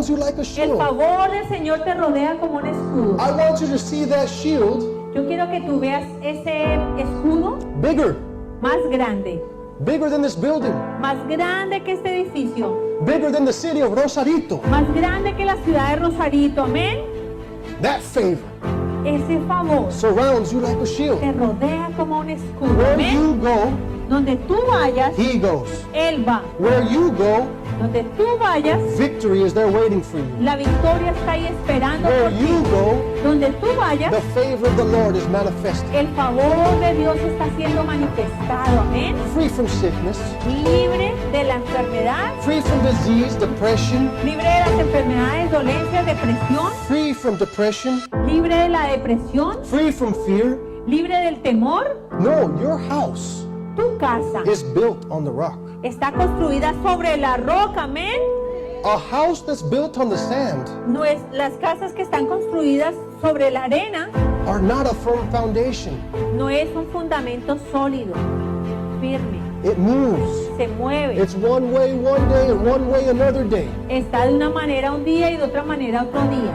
surrounds you like a El shield. favor del Señor te rodea como un escudo. I want you to see that shield Yo quiero que tú veas ese escudo bigger, más grande than this building, que este edificio, bigger than the city of Rosarito. más grande que la ciudad de Rosarito, amén. That favor Ese favor surrounds you like a shield. te rodea como un escudo, Where amén. you go, Donde tú vayas, he goes. Él va. Where you go, Donde tú vayas, victory is there waiting for you. la victoria está ahí esperando Where por ti. you go, Donde tú vayas, the favor of the Lord is manifested. el favor de Dios está siendo manifestado, amén. Free from sickness, Libre de la enfermedad, free from disease, depression, libre de las enfermedades, dolencias, depresión, free from depression, libre de la depresión, free from fear. libre del temor. No, your house Tu casa is built on the rock. está construida sobre la roca, amén. A house that's built on the sand No es las casas que están construidas sobre la arena, are not a firm foundation. no es un fundamento sólido, firme, It moves. se mueve, It's one way one day and one way another day. está de una manera un día y de otra manera otro día.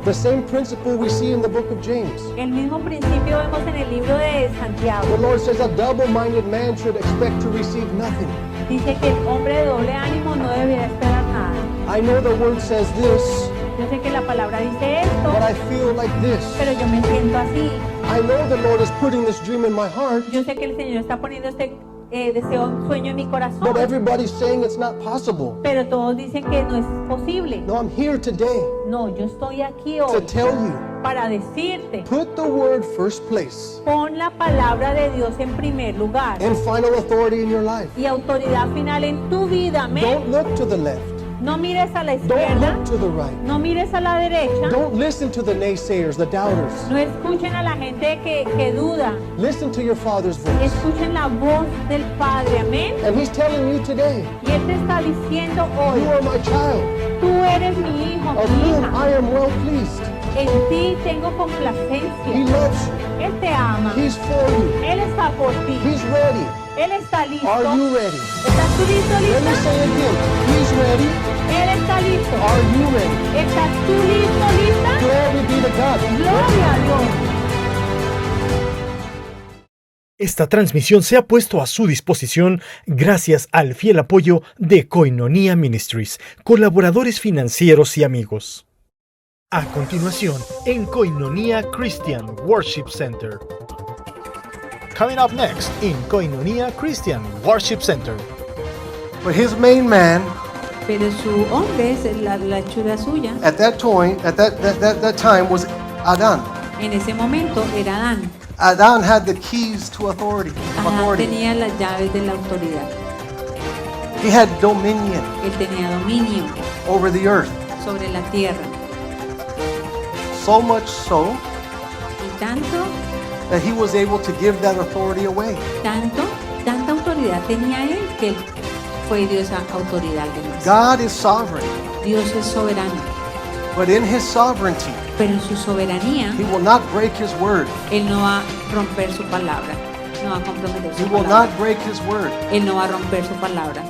The same principle we see in the book of James. El mismo principio vemos en el libro de Santiago. The Lord says a double-minded man should expect to receive nothing. Dice que el hombre de doble ánimo no debería esperar nada. I know the word says this, Yo sé que la palabra dice esto, but I feel like this. pero yo me siento así. I know the Lord is putting this dream in my heart, Yo sé que el Señor está poniendo este deseo, sueño en mi corazón, but everybody's saying it's not possible. pero todos dicen que no es posible. No, I'm here today No, yo estoy aquí to hoy tell you, para decirte, put the word first place pon la palabra de Dios en primer lugar and final authority in your life. y autoridad final en tu vida, amén. Don't look to the left. No mires a la Don't izquierda, look to the right. no mires a la derecha, Don't listen to the naysayers, the doubters. no escuchen a la gente que duda, Listen to your Father's voice. escuchen la voz del Padre, amén. And He's telling you today, Y Él te está diciendo hoy, you are my child, tú eres mi hijo, of mi whom hija, I am well pleased. en ti tengo He complacencia, loves you. Él te ama, He's for you. Él está por ti, He's ready. Él está listo. Are you ready? ¿Estás tú listo, Let me lista? say it again. He's ready. Él está listo. Are you ready? ¿Estás tú listo, lista? Glory be to God. Gloria a Dios. Esta transmisión se ha puesto a su disposición gracias al fiel apoyo de Koinonia Ministries, colaboradores financieros y amigos. A continuación, en Koinonia Christian Worship Center. Coming up next in Koinonia Christian Worship Center. But his main man Pero su hombre, es la hechura suya, at that time was Adán. en ese momento era Adán. Adán had the keys to authority. Adán tenía las llaves de la autoridad. He had dominion Él tenía dominio over the earth. sobre la tierra. So much so Y tanto, that he was able to give that authority away. tanta autoridad tenía él que él fue Dios a autoridad de más. God is sovereign, Dios es soberano, but in his sovereignty, pero en su soberanía, he will not break his word. Él no va a romper su palabra, no va a comprometer He su will palabra. not break his word. Él no va a romper su palabra.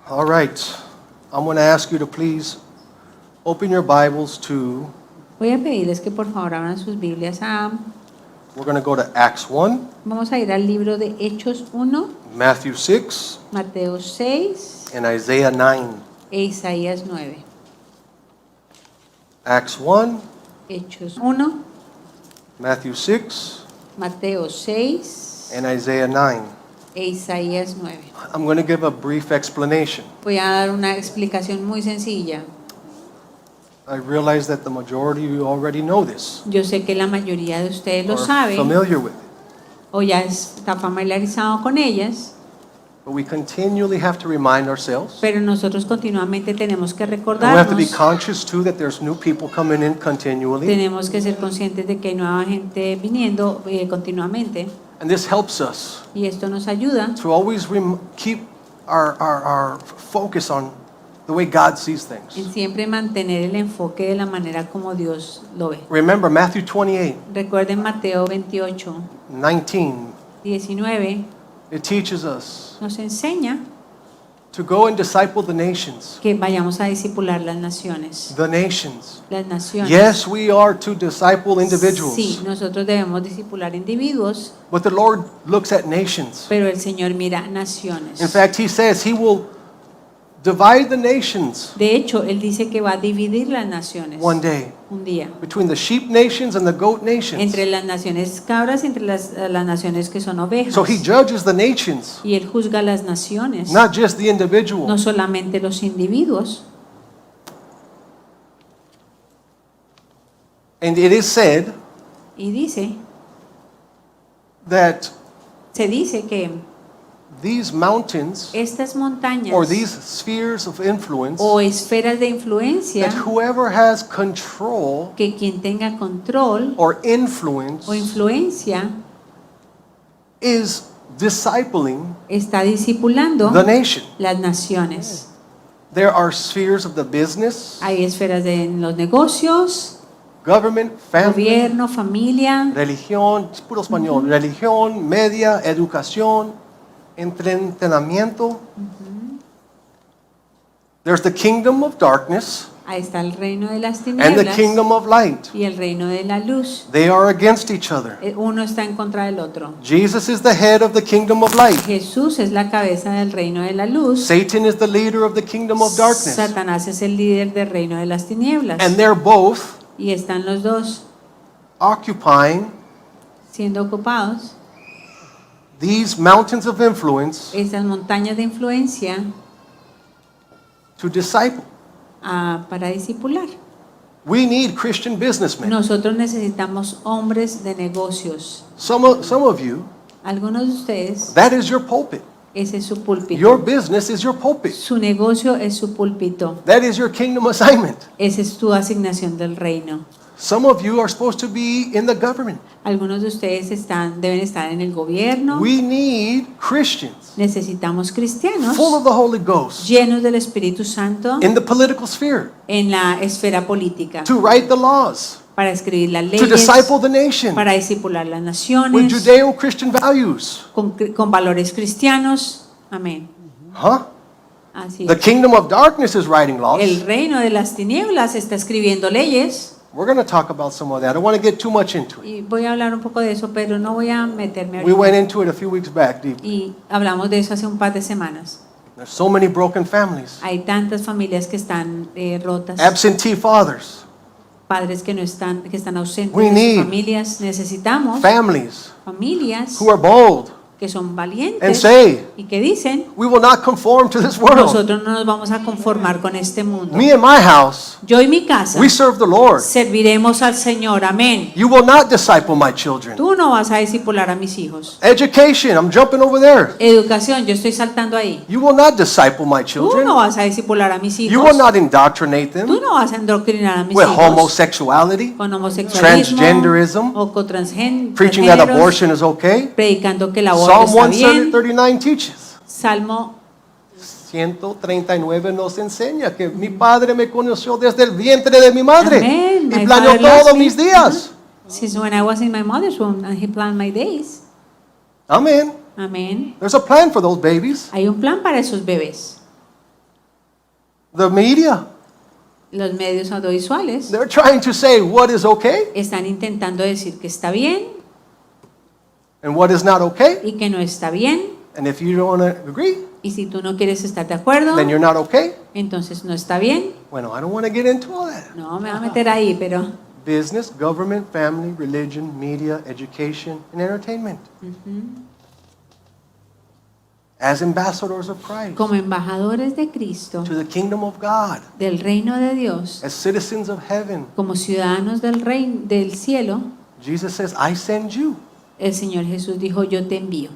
All right. I'm going to ask you to please open your Bibles to, Voy a pedirles que por favor abran sus Biblias we're going to go to Acts 1, vamos a ir al libro de Hechos 1, Matthew 6, Mateo 6 and Isaiah 9. e Isaías 9. Acts 1, Hechos 1, Matthew 6, Mateo 6 and Isaiah 9. e Isaías 9. I'm going to give a brief explanation. Voy a dar una explicación muy sencilla. I realize that the majority of you already know this, Yo sé que la mayoría de ustedes lo or saben familiar with it, o ya está familiarizado con ellas, but we continually have to remind ourselves. pero nosotros continuamente tenemos que And we have to be recordarnos, conscious too that there's new people coming in continually, tenemos que ser conscientes de que hay nueva gente viniendo continuamente, and this helps us y esto nos ayuda to always keep our focus on the way God sees things. en siempre mantener el enfoque de la manera como Dios lo ve. Remember Matthew 28, Recuerden Mateo 28, 19. 19, It teaches us nos enseña to go and disciple the nations. que vayamos a discipular las naciones. The nations. Las naciones. Yes, we are to disciple individuals. Sí, nosotros debemos discipular individuos, But the Lord looks at nations. pero el Señor mira naciones. In fact, He says He will divide the nations De hecho, Él dice que va a dividir las naciones one day un día. between the sheep nations and the goat nations. Entre las naciones cabras y entre las naciones que son ovejas. So He judges the nations, Y Él juzga las naciones, not just the no individual. solamente los individuos. And it is said Y dice, that se dice que these mountains estas montañas or these spheres of influence, o esferas de influencia, that whoever has control que quien tenga control or influence o influencia is discipling está discipulando the nation. las naciones. There are spheres of the business, Hay esferas de en los negocios, government, family, gobierno, familia, religión, es puro español, religión, media, educación, entretenimiento. There's the kingdom of darkness ahí está el reino de las and the tinieblas kingdom of light. y el reino de la luz. They are against each other. Uno está en contra del otro. Jesus is the head of the kingdom of light. Jesús es la cabeza del reino de la luz. Satan is the leader of the kingdom of darkness. Satanás es el líder del reino de las tinieblas. And they're both Y están los dos occupying siendo ocupados. these mountains of influence Estas montañas de influencia to disciple. para discipular. We need Christian businessmen. Nosotros necesitamos hombres de negocios. Some of you, Algunos de ustedes, that is your pulpit. ese es su púlpito. Your business is your pulpit. Su negocio es su púlpito. That is your kingdom assignment. Esa es tu asignación del reino. Some of you are supposed to be in the government. Algunos de ustedes deben estar en el gobierno. We need Christians Necesitamos cristianos full of the Holy Ghost llenos del Espíritu Santo in the political sphere en la esfera política to write the laws, para escribir las to leyes, disciple the nation para discipular las with naciones Judeo-Christian values. con valores cristianos. Amén. Huh? Así The es. kingdom of darkness is writing laws. El reino de las tinieblas está escribiendo leyes We're going to talk about some of that. I don't want to get too much into it. y voy a hablar un poco de eso, pero no voy a meterme We went ahorita. into it a few weeks back deep. Y hablamos de eso hace un par de semanas. There's so many broken families, Hay tantas familias que están rotas, absentee fathers, padres que no están, que están ausentes We de need sus familias. Necesitamos families familias who are bold que son and valientes say, y que dicen, we will not conform to this world. nosotros no nos vamos a conformar con este mundo. Me and my house, Yo y mi casa we serve the Lord. serviremos al Señor. Amén. You will not disciple my children. Tú no vas a discipular a mis hijos. Education, I'm jumping over there. Educación, yo estoy saltando ahí. You will not disciple my Tú children. no vas a discipular a mis You hijos. will not indoctrinate Tú them no vas a endoctrinar a mis with hijos homosexuality, con homosexualismo transgenderism, o con preaching that transgéneros, abortion is okay. predicando que el aborto Psalm está bien. 139 teaches. Salmo 139 nos enseña que mi padre me conoció desde el vientre de mi madre Amén. y My planeó father loves todos me. mis días. Since when I was in my mother's womb and he planned my days. Amen. Amén. There's a plan for those babies. Hay un plan para esos bebés. The media, Los medios audiovisuales they're trying to say what is okay están intentando decir que está bien and what is not okay. y que no está bien. And if you don't agree, Y si tú no quieres estar de acuerdo, then you're not okay. entonces no está bien. Bueno, I don't want to get into all that. No me va a meter ahí, pero Business, government, family, religion, media, education, and entertainment. As ambassadors of Christ como embajadores de Cristo, to the kingdom of God, del reino de Dios, as citizens of heaven, como ciudadanos del reino del cielo, Jesus says, I send you. el Señor Jesús dijo, yo te envío.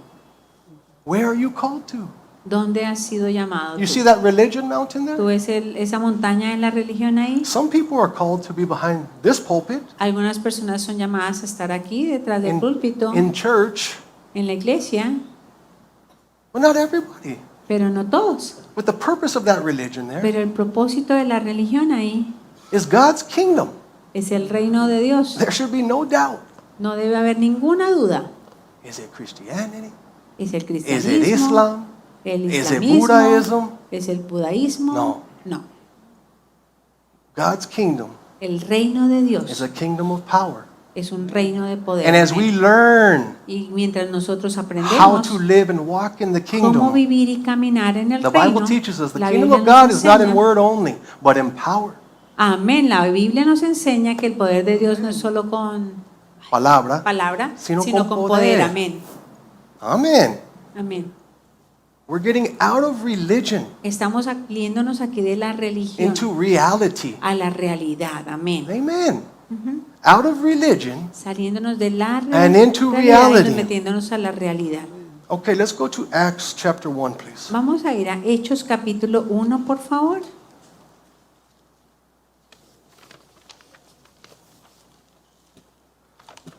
Where are you called to? ¿Dónde has sido llamado? You tú? see that religion mountain ¿Tú there? ves esa montaña en la religión ahí? Some people are called to be behind this pulpit Algunas personas son llamadas a estar aquí detrás del púlpito, in church, en la iglesia, but not everybody. pero no todos. But the purpose of that religion there Pero el propósito de la religión ahí is God's kingdom. es el reino de Dios. There should be no doubt. No debe haber ninguna duda. Is it Christianity? Es el Is it cristianismo, Islam? El Is it islamismo, Buddhism? es el budaísmo. No. No. God's kingdom El reino de is Dios a kingdom of power. es un reino de poder. And as we Amén. learn Y mientras nosotros how aprendemos to live and walk in the cómo kingdom, vivir y caminar en el the reino, Bible teaches us the la kingdom Biblia of God nos is not in enseña, word only, but in power. amén, la Biblia nos enseña que el poder de Dios no es solo con Palabra, palabra, sino sino con con poder. poder. Amén. Amen. Amén. We're getting out of religion Estamos yéndonos aquí de la religión into reality. a la realidad. Amén. Amen. Out of religion. Saliéndonos de la And into realidad y reality. metiéndonos a la realidad. Okay, let's go to Acts chapter 1, please. Vamos a ir a Hechos capítulo 1, por favor.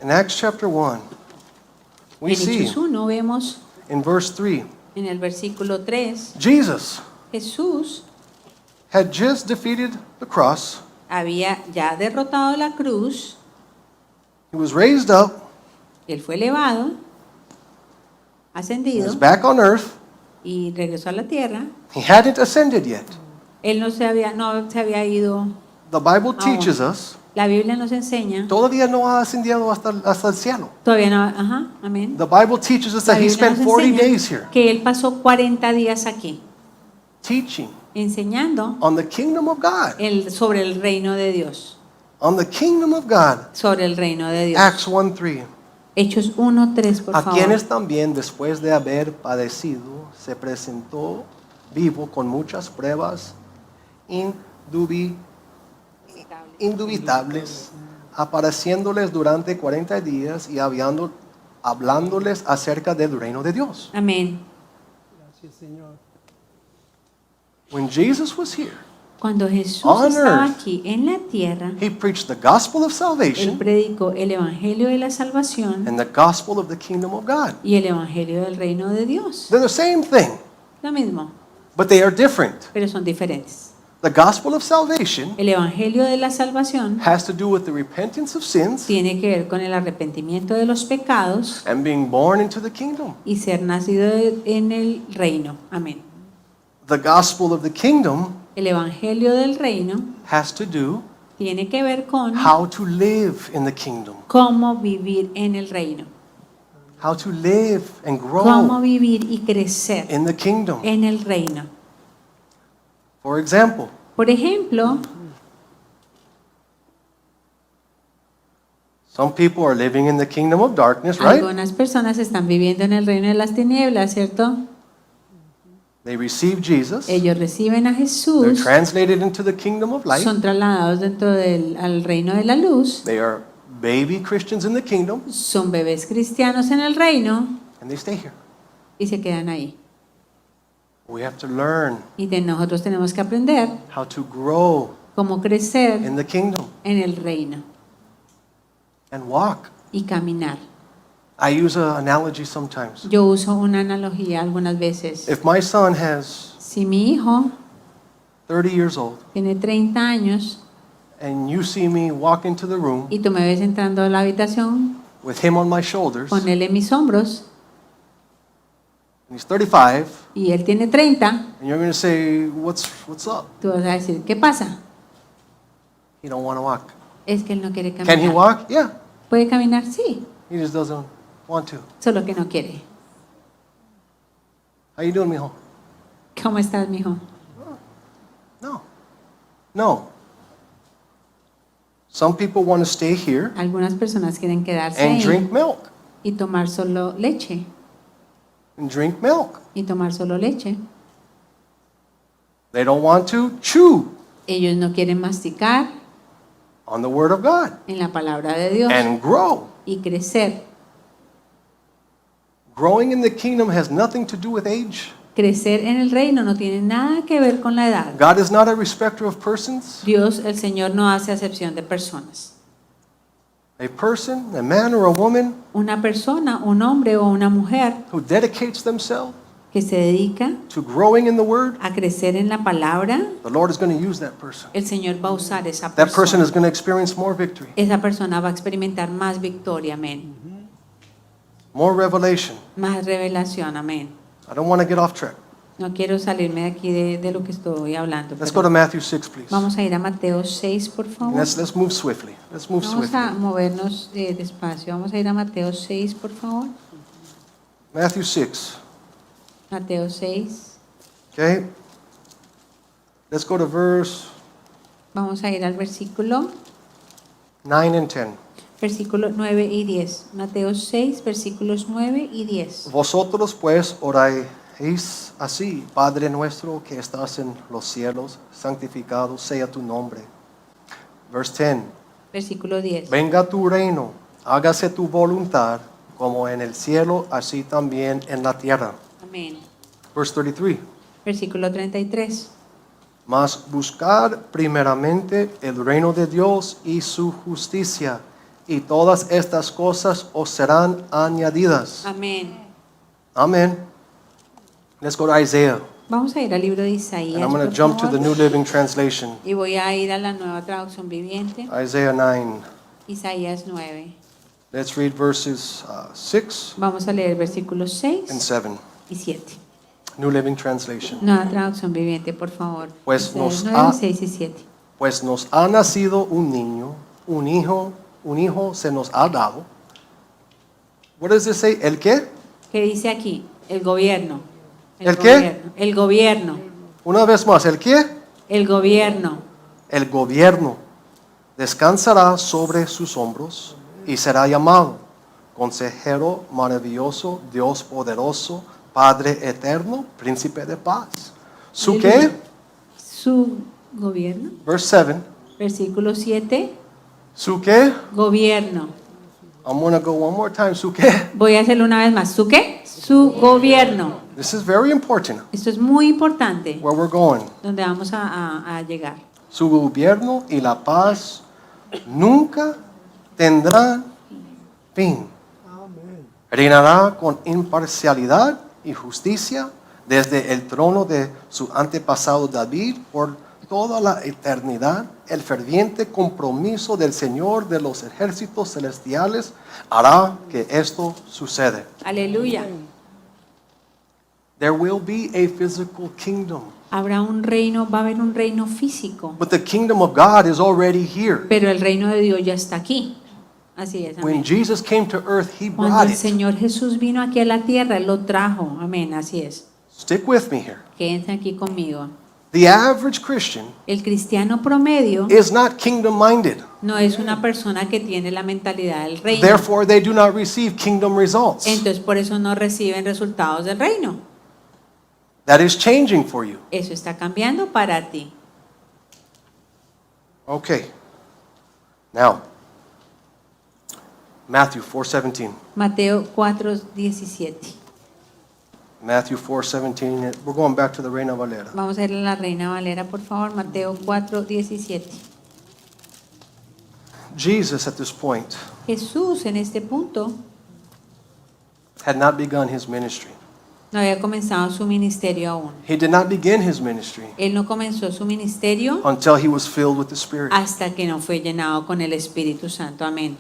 In Acts chapter 1, we En see Hechos 1 vemos in verse 3, en el versículo 3, Jesus Jesús had just defeated the cross. había ya derrotado la cruz, He was raised up. él fue elevado, He ascendido was back on earth. y regresó a la tierra. He hadn't ascended yet. Él no se había ido. The Bible teaches us La Biblia nos enseña, todavía no ha ascendido hasta el cielo. todavía no, ajá, amén. The Bible teaches us La that he Biblia spent nos 40 enseña days here que él pasó 40 días aquí, teaching enseñando on the kingdom of God. sobre el reino de Dios, On the kingdom of God. sobre el reino de Dios. Acts 1:3. Hechos 1:3, por A favor. quienes también después de haber padecido se presentó vivo con muchas pruebas indubitables, apareciéndoles durante 40 días y hablándoles acerca del reino de Dios. Amén. When Jesus was here, Cuando Jesús On estaba earth. aquí en la tierra, he preached the gospel of él salvation predicó el evangelio de la salvación and the gospel of the kingdom of God. y el evangelio del reino de Dios. They're the same thing, Lo mismo, but they are different. pero son diferentes. The gospel of salvation El evangelio de la salvación has to do with the repentance of sins tiene que ver con el arrepentimiento de los pecados and being born into the kingdom. y ser nacido en el reino. Amén. The gospel of the kingdom El evangelio del reino has to do tiene que ver con how to live in the kingdom, cómo vivir en el reino, how to live and cómo grow vivir y crecer in the kingdom. en el reino. For example, Por ejemplo, some people are living in the kingdom of darkness, right? algunas personas están viviendo en el reino de las tinieblas, ¿cierto? They receive Jesus. Ellos reciben a They're Jesús, translated into the kingdom of light. son trasladados dentro al reino de la luz, They are baby Christians in the kingdom, son bebés cristianos en el reino and they stay here. y se quedan ahí. We have to learn Y nosotros tenemos que aprender how to grow cómo crecer in the kingdom en el reino and walk. y caminar. I use an analogy sometimes. Yo uso una analogía algunas veces. If my son has Si mi hijo 30 years old tiene 30 años and you see me walk into the room y tú me ves entrando a la habitación with him on my shoulders, con él en mis hombros and he's 35, y él tiene 30, and you're going to say, what's up? tú vas a decir, ¿qué pasa? He don't want to walk. Es que él no quiere Can he caminar. walk? Yeah. ¿Puede caminar? Sí, He just doesn't want to. solo que no quiere. How you doing, mijo? ¿Cómo estás, mijo? No. No. Some people want to stay here Algunas personas quieren quedarse and ahí drink milk. y tomar solo leche. And drink milk. Y tomar solo leche. They don't want to chew Ellos no quieren masticar on the word of God en la palabra de Dios and grow. y crecer. Growing in the kingdom has nothing to do with age. Crecer en el reino no tiene nada que ver con la edad. God is not a respecter of persons. Dios, el Señor, no hace acepción de personas. A person, a man or a woman Una persona, un hombre o una mujer who dedicates themselves que se dedica to growing in the word, a crecer en la palabra, the Lord is going to use that person. el Señor va a usar esa That person persona. is going to experience more victory, Esa persona va a experimentar más victoria, amén. more revelation. Más revelación, amén. I don't want to get off track. No quiero salirme de aquí de lo que estoy hablando. Let's pero go to Matthew 6, please. vamos a ir a Mateo 6, por favor. Let's move swiftly. Let's move Vamos a swiftly. movernos despacio. Vamos a ir a Mateo 6, por favor. Matthew 6. Mateo 6. Okay. Let's go to verse Vamos a ir al versículo 9 and 10. Versículos 9 y 10. Mateo 6, versículos 9 y 10. Vosotros pues oráis así: Padre nuestro que estás en los cielos, santificado sea tu nombre. Verse 10. Versículo 10. Venga tu reino, hágase tu voluntad, como en el cielo, así también en la tierra. Amén. Verse 33. Versículo 33. Mas buscar primeramente el reino de Dios y su justicia, y todas estas cosas os serán añadidas. Amén. Amen. Let's go to Isaiah. Vamos a ir al libro de Isaías. And I'm going to por jump to favor. the New Living Translation. Y voy a ir a la nueva traducción viviente. Isaiah 9. Isaías 9. Let's read verses 6 Vamos a leer versículos 6 and 7. y 7. New Living Translation. Nueva traducción viviente, por favor. Pues Isaías nos 9, ha- 6 y 7. Pues nos ha nacido un niño, un hijo se nos ha dado. What does it say? ¿El qué? ¿Qué dice aquí? El gobierno. ¿El qué? Gobierno. El gobierno. Una vez más, ¿el qué? El gobierno. El gobierno descansará sobre sus hombros y será llamado Consejero maravilloso, Dios poderoso, Padre eterno, Príncipe de paz. ¿Su qué? Aleluya. Su gobierno. Verse 7. Versículo 7. ¿Su qué? Gobierno. I'm going to go one more time. ¿Su qué? Voy a hacerlo una vez más. ¿Su qué? Su gobierno. This is very important Esto es muy importante. where we're going. Donde vamos a llegar. Su gobierno y la paz nunca tendrán fin. Reinará con imparcialidad y justicia desde el trono de su antepasado David por toda la eternidad. El ferviente compromiso del Señor de los ejércitos celestiales hará que esto suceda. Aleluya. There will be a physical kingdom, Habrá un reino, va a haber un reino físico. but the kingdom of God is already here. Pero el reino de Dios ya está aquí. Así es. When Amén. Jesus came to earth, He Cuando brought el it. Señor Jesús vino aquí a la tierra, Él lo trajo. Amén. Así es. Stick with me here. Quédense aquí conmigo. The average Christian El cristiano promedio is not kingdom minded. no es una persona que tiene la mentalidad del reino. Therefore, they do not receive kingdom results. Entonces por eso no reciben resultados del reino. That is changing for you. Eso está cambiando para ti. Okay. Now, Matthew 4:17. Mateo 4:17. Matthew 4:17. We're going back to the Reina Valera. Vamos a ir a la Reina Valera, por favor. Mateo 4:17. Jesus, at this point, Jesús en este punto had not begun his ministry. no había comenzado su ministerio aún. He did not begin his ministry Él no comenzó su ministerio until he was filled with the Spirit. hasta que no fue llenado con el Espíritu Santo. Amén.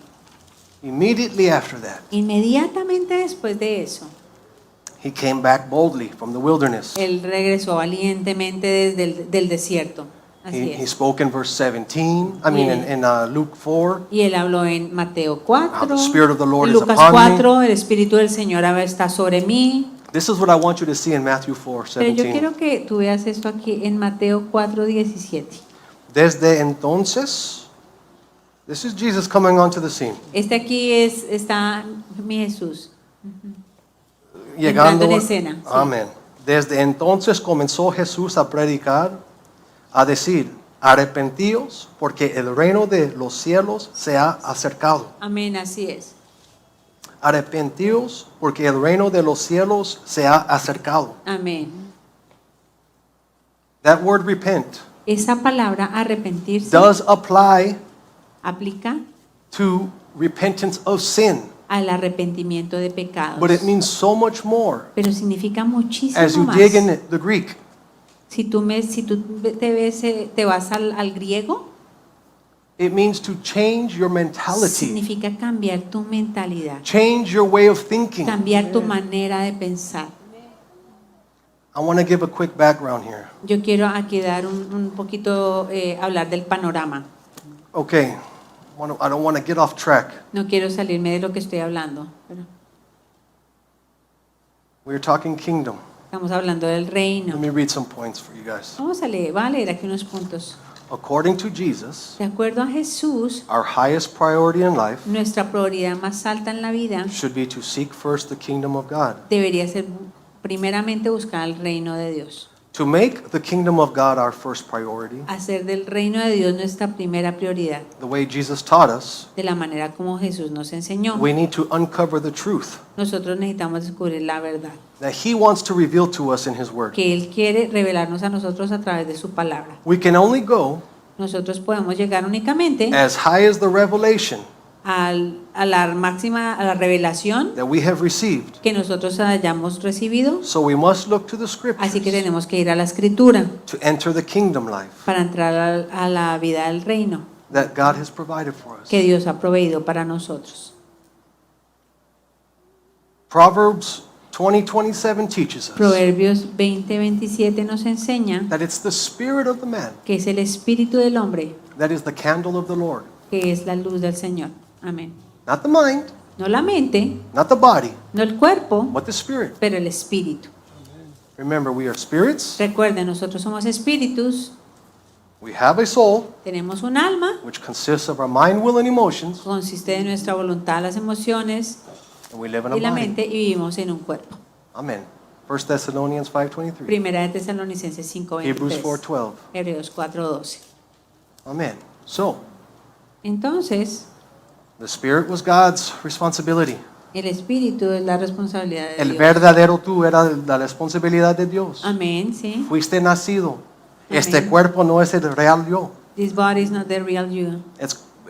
Immediately after that, Inmediatamente después de eso, he came back boldly from the wilderness. Él regresó valientemente desde del desierto. Así He es. spoke in verse 17. I mean, in Luke 4. Y él habló en Mateo 4, The Spirit of the Lord en is Lucas upon me. 4, el Espíritu del Señor está sobre mí. This is what I want you to see in Matthew Pero yo 4:17. quiero que tú veas esto aquí en Mateo 4:17. Desde entonces, this is Jesus coming onto the scene. Este aquí está mi Jesús. Llegando Entrando en escena, sí. Amén. Desde entonces comenzó Jesús a predicar, a decir: arrepentíos, porque el reino de los cielos se ha acercado. Amén, así es. Arrepentíos, porque el reino de los cielos se ha acercado. Amén. That word repent Esa palabra arrepentirse does apply aplica to repentance of sin, al arrepentimiento de pecados. but it means so much more Pero significa as muchísimo you más. dig in the Greek. Si tú te vas al griego, It means to change your mentality, significa cambiar tu mentalidad, change your way of thinking. cambiar tu manera de pensar. I want to give a quick background here. Yo quiero aquí dar un poquito, hablar del panorama. Okay, I don't want to get off track. No quiero salirme de lo que estoy hablando. Pero We're talking kingdom. estamos hablando del Let reino. me read some points for you guys. Vamos a leer, va a leer aquí unos puntos. According to Jesus, De acuerdo a Jesús, our highest priority in life nuestra prioridad más alta en la vida should be to seek first the kingdom of God. debería ser primeramente buscar el reino de Dios. To make the kingdom of God our first priority, Hacer del reino de Dios nuestra primera prioridad, the way Jesus taught us, de la manera como Jesús nos enseñó. we need to uncover the truth Nosotros necesitamos descubrir la verdad, that He wants to reveal to us in His Word. que Él quiere revelarnos a nosotros a través de su palabra. We can only go Nosotros podemos llegar únicamente as high as the revelation a la máxima, a la revelación that we have received. que nosotros hayamos recibido. So we must look to the Así que Scriptures tenemos que ir a la escritura to enter the kingdom life para entrar a la vida del reino that God has provided for us. que Dios ha proveído para nosotros. Proverbs 20:27 teaches us Proverbios 20:27 nos enseña that it's the spirit of the man que es el espíritu del hombre, that is the candle of the Lord. que es la luz del Señor. Amén. Not the mind, No la mente, not the body, no el cuerpo, but the spirit. pero el espíritu. Remember, we are spirits, Recuerden, nosotros somos espíritus, we have a soul, tenemos un alma, which consists of our mind, will, and emotions, consiste de nuestra voluntad, las emociones and we live in y a la body. mente, y vivimos en un cuerpo. Amen. 1 Thessalonians 5:23. Primera de Tesalonicenses Hebrews 5:23. 4:12. Hebreos 4:12. Amen. So, Entonces, the spirit was God's responsibility. el espíritu es la responsabilidad de El Dios. verdadero tú era la responsabilidad de Dios. Amén, sí. Fuiste nacido. Este Amén. cuerpo no es el real yo. This body is not the real you.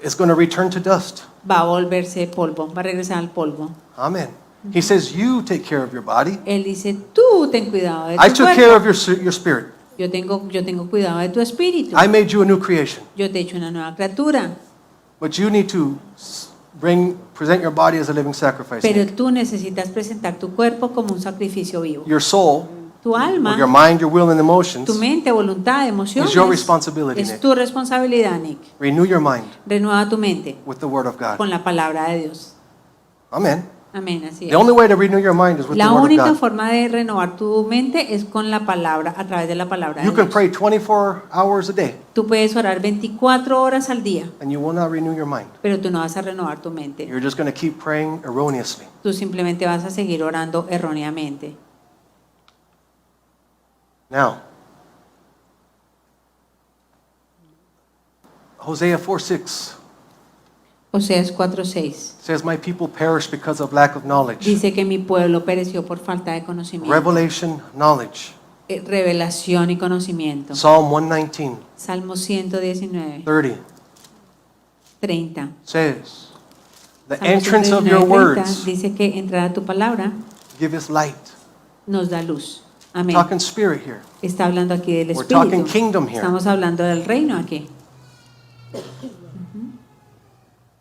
It's going to return to dust. Va a volverse polvo, va a regresar al polvo. Amen. He says, you take care of your body. Él dice, tú ten cuidado de I tu took care of cuerpo. your spirit. Yo tengo cuidado de tu espíritu. I made you a new creation. Yo te he hecho una nueva criatura. But you need to present your body as a living sacrifice. Pero Nick. tú necesitas presentar tu cuerpo como un sacrificio vivo. Your soul, Tu alma, or your mind, your will, and emotions, tu mente, voluntad, emociones, is your responsibility, es Nick. tu responsabilidad, Nick. Renew your mind Renueva tu mente with the Word of God. con la palabra de Dios. Amen. Amén, así The es. only way to renew your mind is with the La Word of única God. forma de renovar tu mente es con la palabra, a través de la palabra de You can Dios. pray 24 hours a day, Tú puedes orar 24 horas al día, and you will not renew your mind. pero tú no vas a renovar tu mente. You're just going to keep praying erroneously. Tú simplemente vas a seguir orando erróneamente. Now, Hosea 4:6 Oseas 4:6 says, "My people perish because of lack of knowledge." dice que mi pueblo pereció por falta de conocimiento. Revelation, knowledge. Revelación y conocimiento. Psalm 119, Salmo 119, 30 30. says, "The Salmo entrance of 119, your 30 words dice que entrar a tu palabra give us light." nos da luz. Amén. Talking spirit here. Está hablando aquí del We're talking espíritu. kingdom here. Estamos hablando del reino aquí.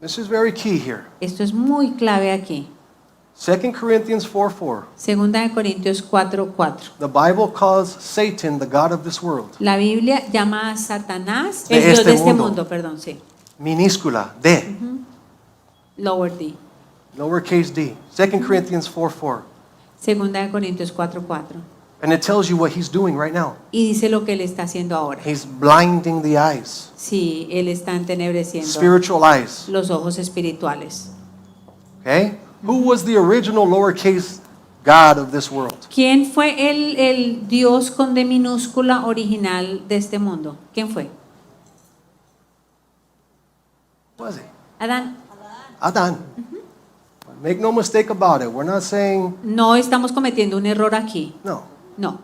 This is very key here. Esto es muy clave aquí. 2 Corinthians 4:4. Segunda de Corintios 4:4. The Bible calls Satan the god of this world. La Biblia llama a Satanás De el Dios este de este mundo. mundo, perdón, sí. Minúscula, D, Lower D. lowercase d. 2 Corinthians 4:4. Segunda de Corintios 4:4. And it tells you what he's doing right now. Y dice lo que él está haciendo ahora. He's blinding the eyes, Sí, él está entenebreciendo spiritual eyes. los ojos espirituales. Okay? Who was the original lowercase god of this world? ¿Quién fue el Dios con D minúscula original de este mundo? ¿Quién fue? Was it? Adán. Adán. Make no mistake about it. We're not saying No estamos cometiendo un error aquí. no. No.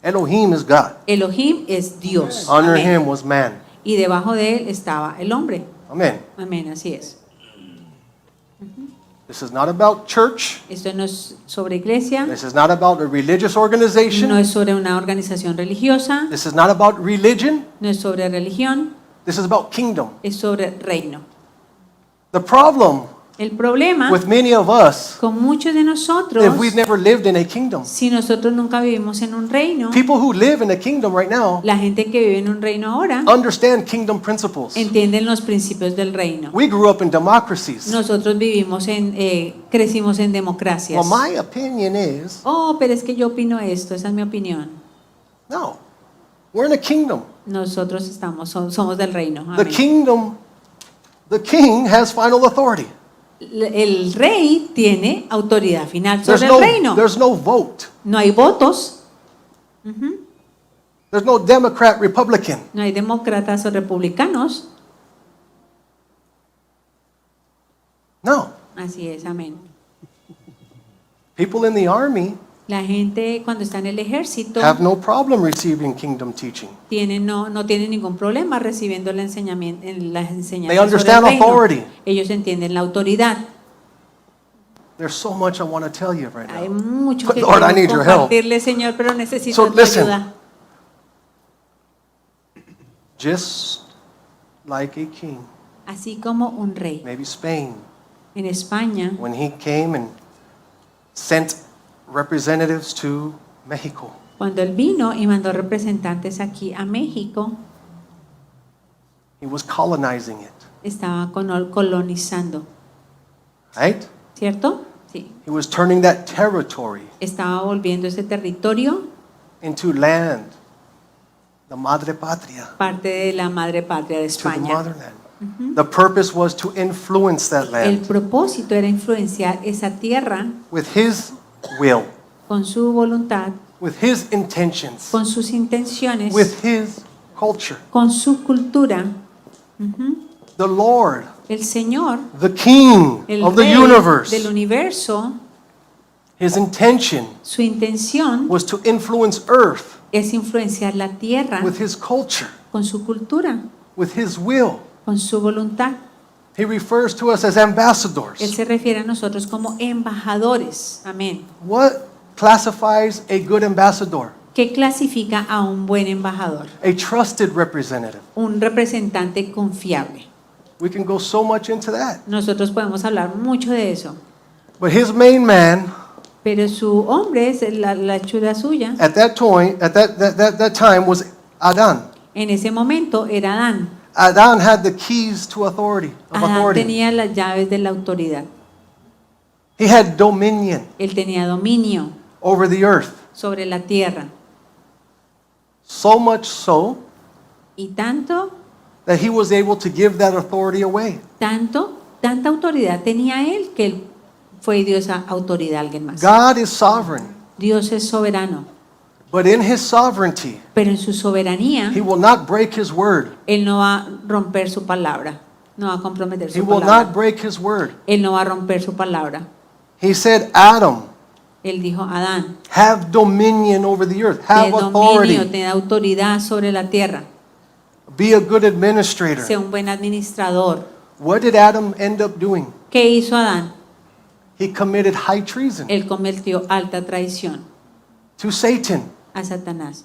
Elohim is God. Elohim es Dios. Under Amén. him was man. Y debajo de él estaba el hombre. Amen. Amén, así es. This is not about church. Esto no es sobre iglesia, This is not about a religious no organization. es sobre una organización religiosa, This is not about religion. no es sobre religión, This is about kingdom. es sobre reino. The problem El problema with many of us con muchos de nosotros, if we've never lived in a kingdom. si nosotros nunca vivimos en un reino, People who live in a kingdom right now la gente que vive en un reino ahora understand kingdom principles. entienden los principios del reino. We grew up in democracies. Nosotros crecimos en democracias. Well, my opinion is, Oh, pero es que yo opino esto, esa es mi opinión. no. We're in a kingdom. Nosotros somos del reino. The Amén. kingdom, the king has final authority. El rey tiene autoridad final sobre el reino. There's no vote. No hay votos, There's no Democrat, Republican. no hay demócratas o republicanos. No. Así es, amén. People in the army La gente cuando está en el ejército have no problem receiving kingdom teaching. no tiene ningún problema recibiendo las enseñanzas They sobre el understand reino. authority. Ellos entienden la autoridad. There's so much I want to tell you right Hay now. mucho que Lord, I need quiero your help. compartirle, Señor, pero necesito So, tu listen. ayuda. Just like a king, Así como un rey maybe Spain, en España, when he came and sent representatives to Mexico. cuando él vino y mandó representantes aquí a México, He was colonizing it, estaba colonizando, right? ¿cierto? Sí. He was turning that territory Estaba volviendo ese territorio into land, the madre patria, parte de la madre patria de to the España. motherland. The purpose was to influence that El land propósito era influenciar esa tierra with his will, con su voluntad, with his intentions, con sus intenciones, with his culture. con su cultura. The Lord, El Señor, the King el of the Rey universe, del universo, his intention su intención was to influence earth es influenciar la tierra with his culture, con su cultura, with his will. con su voluntad. He refers to us as Él ambassadors. se refiere a nosotros como embajadores. Amén. What classifies a good ambassador? ¿Qué clasifica a un buen embajador? A trusted representative. Un representante confiable. We can go so much into that. Nosotros podemos hablar mucho de eso. But his main man Pero su hombre, es la chula suya, at that time was Adán. en ese momento era Adán. Adán had the keys to authority, of Adán authority. tenía las llaves de la autoridad. He had dominion Él tenía dominio over the earth. sobre la tierra. So much so Y tanto, that he was able to give that authority away. tanta autoridad tenía él que él fue y dio esa autoridad a alguien más. God is sovereign, Dios es soberano, but in his sovereignty, pero en su soberanía, he will not break his word. él no va a romper su palabra, no va a comprometer He su will not palabra. break his word. Él no va a romper su palabra. He said, Adam, Él dijo, Adán, have dominion over the earth, ten have dominio, authority, ten autoridad sobre la tierra. be a good administrator. Sea un buen administrador. What did Adam end up doing? ¿Qué hizo Adán? He committed high treason Él cometió alta traición to Satan. a Satanás.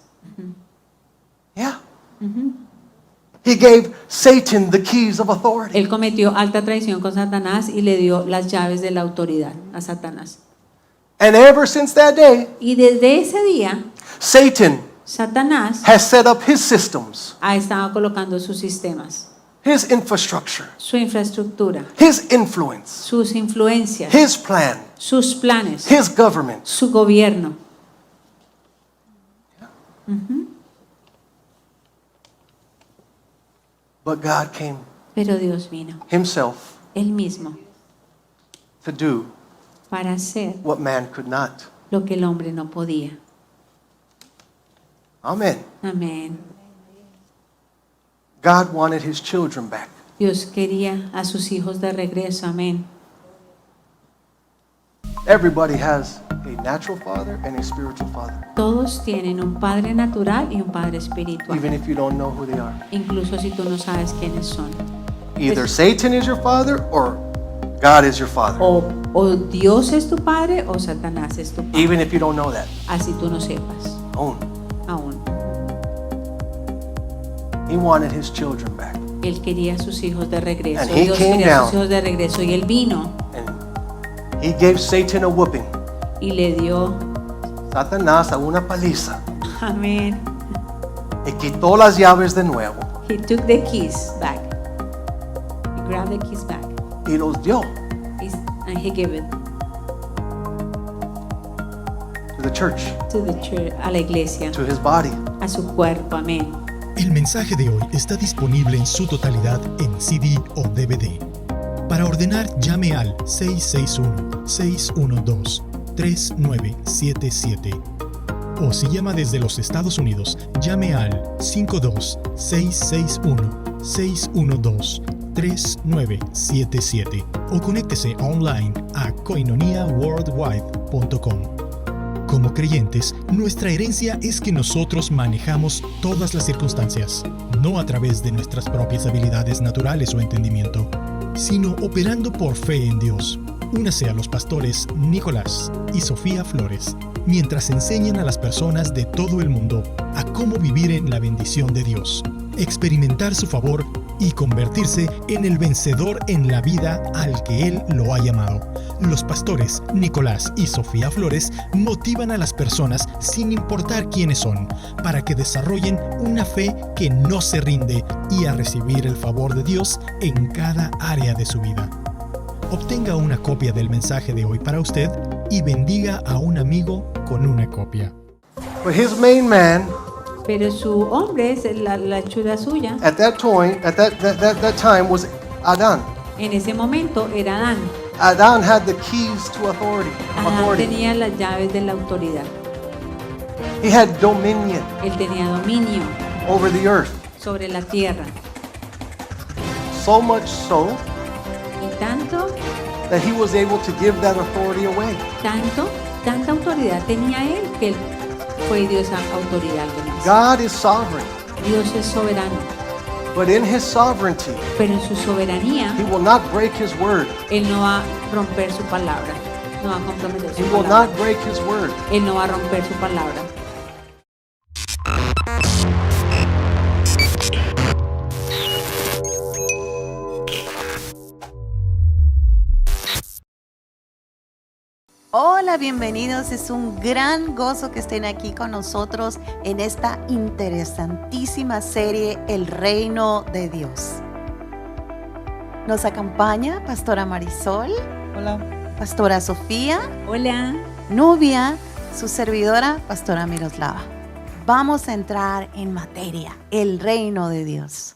Yeah. He gave Satan the keys of authority. Él cometió alta traición con Satanás y le dio las llaves de la autoridad a Satanás. And ever since that day, Y desde ese día, Satan Satanás has set up his systems, ha estado colocando sus sistemas, his infrastructure, su infraestructura, his influence, sus influencias, his plan, sus planes, his government. su gobierno. But God came Pero Dios vino, himself Él mismo, to do para hacer what man could not. lo que el hombre no podía. Amen. Amén. God wanted his children back. Dios quería a sus hijos de regreso. Amén. Everybody has a natural father and a spiritual father, Todos tienen un padre natural y un padre espiritual. even if you don't know who they are. Incluso si tú no sabes quiénes son. Either Satan is your father or God is your father, O Dios es tu padre o Satanás es tu padre. even if you don't know that. Así tú no sepas Own. aún. He wanted his children back. Él quería a sus hijos de regreso. And he Dios came quería a sus down. hijos de regreso y Él vino He gave Satan a whooping. y le dio, Satanás a una paliza. amén. Y quitó las llaves de nuevo He took the keys back. He grabbed the keys back. y los dio And he gave it to the church, to the church, a la iglesia, to his body. a su cuerpo, amén. El mensaje de hoy está disponible en su totalidad en CD o DVD. Para ordenar, llame al 661-612-3977. O si llama desde los Estados Unidos, llame al 52-661-612-3977 o conéctese online a koinoniaworldwide.com. Como creyentes, nuestra herencia es que nosotros manejamos todas las circunstancias, no a través de nuestras propias habilidades naturales o entendimiento, sino operando por fe en Dios. Únase a los pastores Nicolás y Sofía Flores mientras enseñan a las personas de todo el mundo a cómo vivir en la bendición de Dios, experimentar su favor y convertirse en el vencedor en la vida al que Él lo ha llamado. Los pastores Nicolás y Sofía Flores motivan a las personas sin importar quiénes son, para que desarrollen una fe que no se rinde y a recibir el favor de Dios en cada área de su vida. Obtenga una copia del mensaje de hoy para usted y bendiga a un amigo con una copia. But his main man Pero su hombre, es la ayuda suya, at that time was Adán. en ese momento era Adán. Adán had the keys to authority. Adán tenía las llaves de la autoridad. He had dominion Él tenía dominio over the earth. sobre la tierra. So much so Y tanto, that he was able to give that authority away. tanta autoridad tenía él que él fue Dios a autoridad a alguien más. God is sovereign, Dios es soberano, but in his sovereignty, pero en su soberanía, he will not break his word. él no va a romper su palabra, no va a comprometer He su will palabra. not break his word. Él no va a romper su palabra. Hola, bienvenidos. Es un gran gozo que estén aquí con nosotros en esta interesantísima serie El Reino de Dios. Nos acompaña Pastora Marisol, Hola. Pastora Sofía, Hola. Nubia, su servidora, Pastora Miroslava. Vamos a entrar en materia, el Reino de Dios.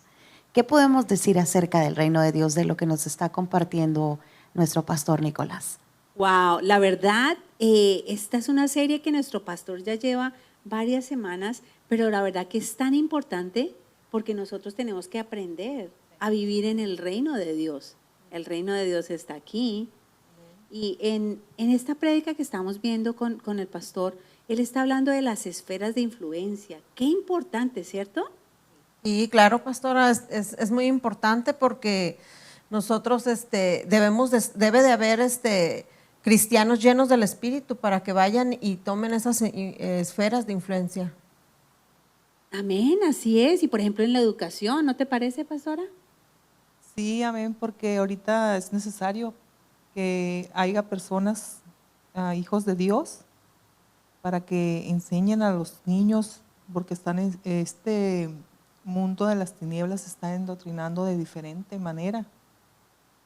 ¿Qué podemos decir acerca del Reino de Dios, de lo que nos está compartiendo nuestro pastor Nicolás? Wow, la verdad, esta es una serie que nuestro pastor ya lleva varias semanas, pero la verdad que es tan importante porque nosotros tenemos que aprender a vivir en el reino de Dios. El reino de Dios está aquí. Y en esta prédica que estamos viendo con el pastor, él está hablando de las esferas de influencia. Qué importante, ¿cierto? Y claro, pastora, es muy importante porque nosotros debe de haber cristianos llenos del Espíritu para que vayan y tomen esas esferas de influencia. Amén, así es. Y por ejemplo en la educación, ¿no te parece, pastora? Sí, amén, porque ahorita es necesario que haya personas, hijos de Dios, para que enseñen a los niños, porque están en este mundo de las tinieblas, se está endoctrinando de diferente manera.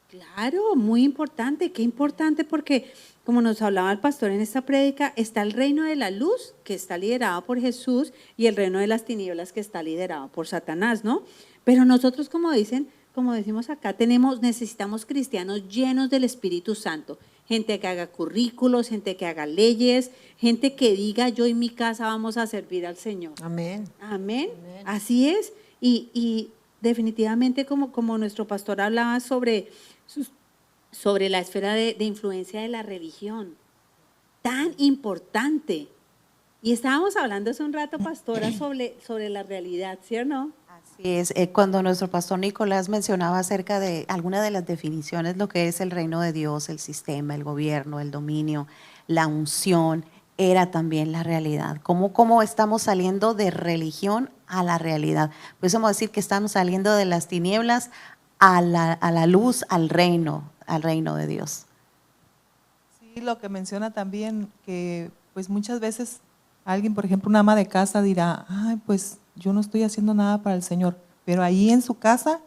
Claro, muy importante, qué importante porque como nos hablaba el pastor en esta prédica, está el reino de la luz que está liderado por Jesús y el reino de las tinieblas que está liderado por Satanás, ¿no? Pero nosotros como decimos acá, necesitamos cristianos llenos del Espíritu Santo, gente que haga currículos, gente que haga leyes, gente que diga yo y mi casa vamos a servir al Señor. Amén. Amén, así es, y definitivamente como nuestro pastor hablaba sobre la esfera de influencia de la religión, tan importante. Y estábamos hablando hace un rato, pastora, sobre la realidad, ¿sí o no? Así es, cuando nuestro pastor Nicolás mencionaba acerca de alguna de las definiciones, lo que es el reino de Dios, el sistema, el gobierno, el dominio, la unción, era también la realidad. ¿Cómo estamos saliendo de religión a la realidad? Pues vamos a decir que estamos saliendo de las tinieblas a la luz, al reino de Dios. Y lo que menciona también, que pues muchas veces alguien, por ejemplo, una ama de casa dirá, ay, pues yo no estoy haciendo nada para el Señor, pero ahí en su casa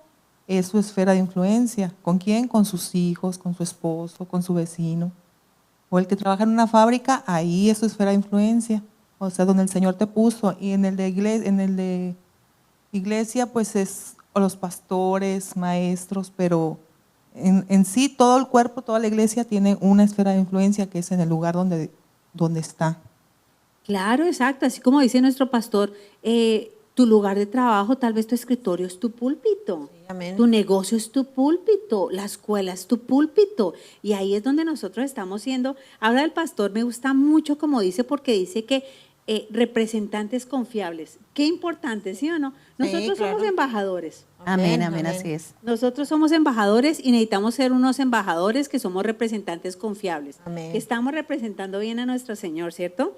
es su esfera de influencia. ¿Con quién? Con sus hijos, con su esposo, con su vecino. O el que trabaja en una fábrica, ahí es su esfera de influencia. O sea, donde el Señor te puso. Y en el de iglesia, pues es o los pastores, maestros, pero en sí todo el cuerpo, toda la iglesia tiene una esfera de influencia que es en el lugar donde está. Claro, exacto. Así como dice nuestro pastor, tu lugar de trabajo, tal vez tu escritorio es tu púlpito. Sí, amén. Tu negocio es tu púlpito, la escuela es tu púlpito. Y ahí es donde nosotros estamos siendo. Ahora el pastor me gusta mucho como dice, porque dice que representantes confiables. Qué importante, ¿sí o no? Nosotros claro. somos embajadores. Amén, amén, así es. Nosotros somos embajadores y necesitamos ser unos embajadores que somos representantes confiables, Amén. que estamos representando bien a nuestro Señor, ¿cierto?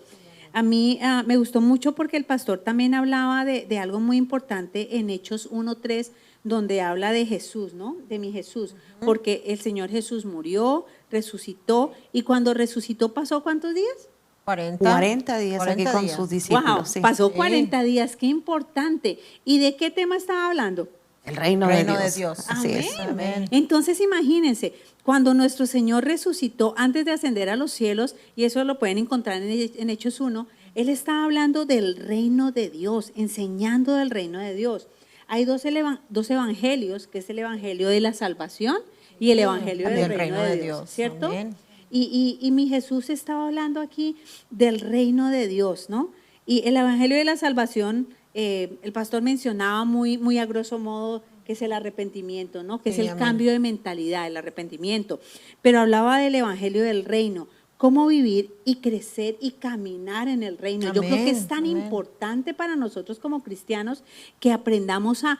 A mí me gustó mucho porque el pastor también hablaba de algo muy importante en Hechos 1:3, donde habla de Jesús, ¿no? De mi Jesús, porque el Señor Jesús murió, resucitó, y cuando resucitó pasó ¿cuántos días? 40 días 40 aquí con días. sus discípulos. Wow, Sí. pasó Sí. 40 días, qué importante. ¿Y de qué tema estaba hablando? El reino, Reino de de Dios. Dios. Así Amén. es. Amén. Entonces imagínense, cuando nuestro Señor resucitó antes de ascender a los cielos, y eso lo pueden encontrar en Hechos 1, Él estaba hablando del reino de Dios, enseñando del reino de Dios. Hay dos evangelios, que es el evangelio de la salvación y el evangelio del reino de Dios, ¿cierto? Amén. Y mi Jesús estaba hablando aquí del reino de Dios, ¿no? Y el evangelio de la salvación, el pastor mencionaba muy a grosso modo que es el arrepentimiento, ¿no? Que Sí, es el amén. cambio de mentalidad, el arrepentimiento. Pero hablaba del evangelio del reino, cómo vivir y crecer y caminar en el reino. Yo creo que es Amén, tan amén. importante para nosotros como cristianos que aprendamos a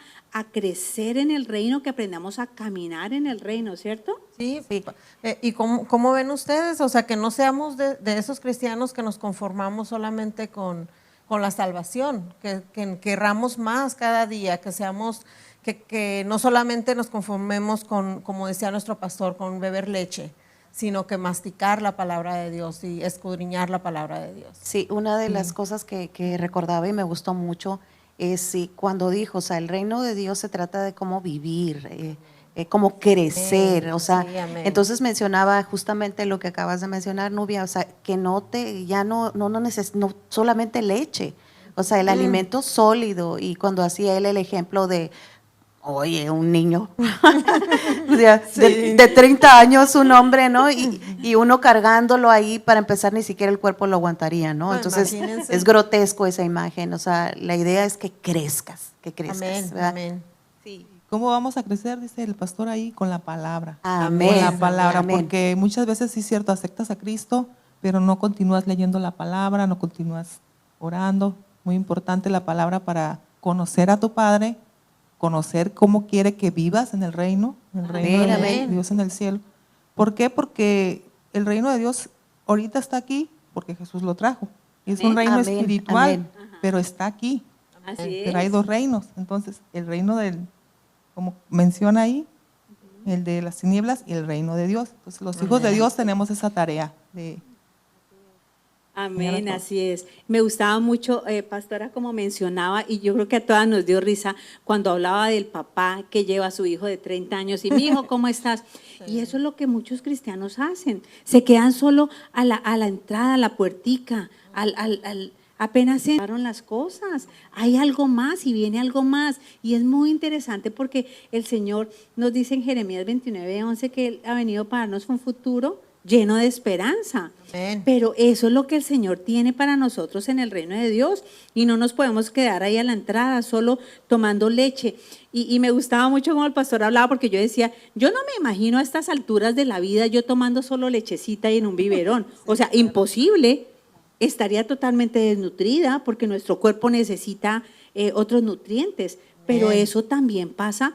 crecer en el reino, que aprendamos a caminar en el reino, ¿cierto? Sí, ¿y cómo ven ustedes? O sea, que no seamos de esos cristianos que nos conformamos solamente con la salvación, que querramos más cada día, que seamos, que no solamente nos conformemos con, como decía nuestro pastor, con beber leche, sino que masticar la palabra de Dios y escudriñar la palabra de Dios. Sí, una de las cosas que recordaba y me gustó mucho es cuando dijo, o sea, el reino de Dios se trata de cómo vivir, cómo crecer, Amén. o sea, Sí, amén. entonces mencionaba justamente lo que acabas de mencionar, Nubia, o sea, que no solamente leche, o sea, el alimento sólido, y cuando hacía él el ejemplo de, oye, un niño o sea, de 30 años, un hombre, ¿no? Y uno cargándolo ahí, para empezar, ni siquiera el cuerpo lo aguantaría, ¿no? No, Entonces, imagínense. es grotesco esa imagen, o sea, la idea es que crezcas, Amén, ¿verdad? amén. ¿Cómo vamos a crecer? Dice el pastor ahí, con la palabra. Amén. Con la palabra, Amén. porque muchas veces sí es cierto, aceptas a Cristo, pero no continúas leyendo la palabra, no continúas orando. Muy importante la palabra para conocer a tu Padre, conocer cómo quiere que vivas en el reino Amén, de amén. Dios en el cielo. ¿Por qué? Porque el reino de Dios ahorita está aquí porque Jesús lo trajo. Es un reino Amén, espiritual, amén. pero está aquí. Así Pero hay dos reinos. Entonces, el reino como menciona ahí, el de las tinieblas y el reino de Dios. Entonces, los hijos de Dios tenemos esa tarea de Amén, Señora, así es. Me gustaba mucho, pastora, como mencionaba, y yo creo que a todas nos dio risa cuando hablaba del papá que lleva a su hijo de 30 años y, mi hijo, ¿cómo estás? Y eso es lo que muchos cristianos hacen. Se quedan solo a la entrada, a la puertica, apenas se entraron las cosas. Hay algo más y viene algo más. Y es muy interesante porque el Señor nos dice en Jeremías 29:11 que Él ha venido para darnos un futuro lleno de esperanza. Amén. Pero eso es lo que el Señor tiene para nosotros en el reino de Dios, y no nos podemos quedar ahí a la entrada solo tomando leche. Y me gustaba mucho como el pastor hablaba, porque yo decía, yo no me imagino a estas alturas de la vida yo tomando solo lechecita y en un biberón. O sea, imposible. Estaría totalmente desnutrida porque nuestro cuerpo necesita otros nutrientes, pero Amén. eso también pasa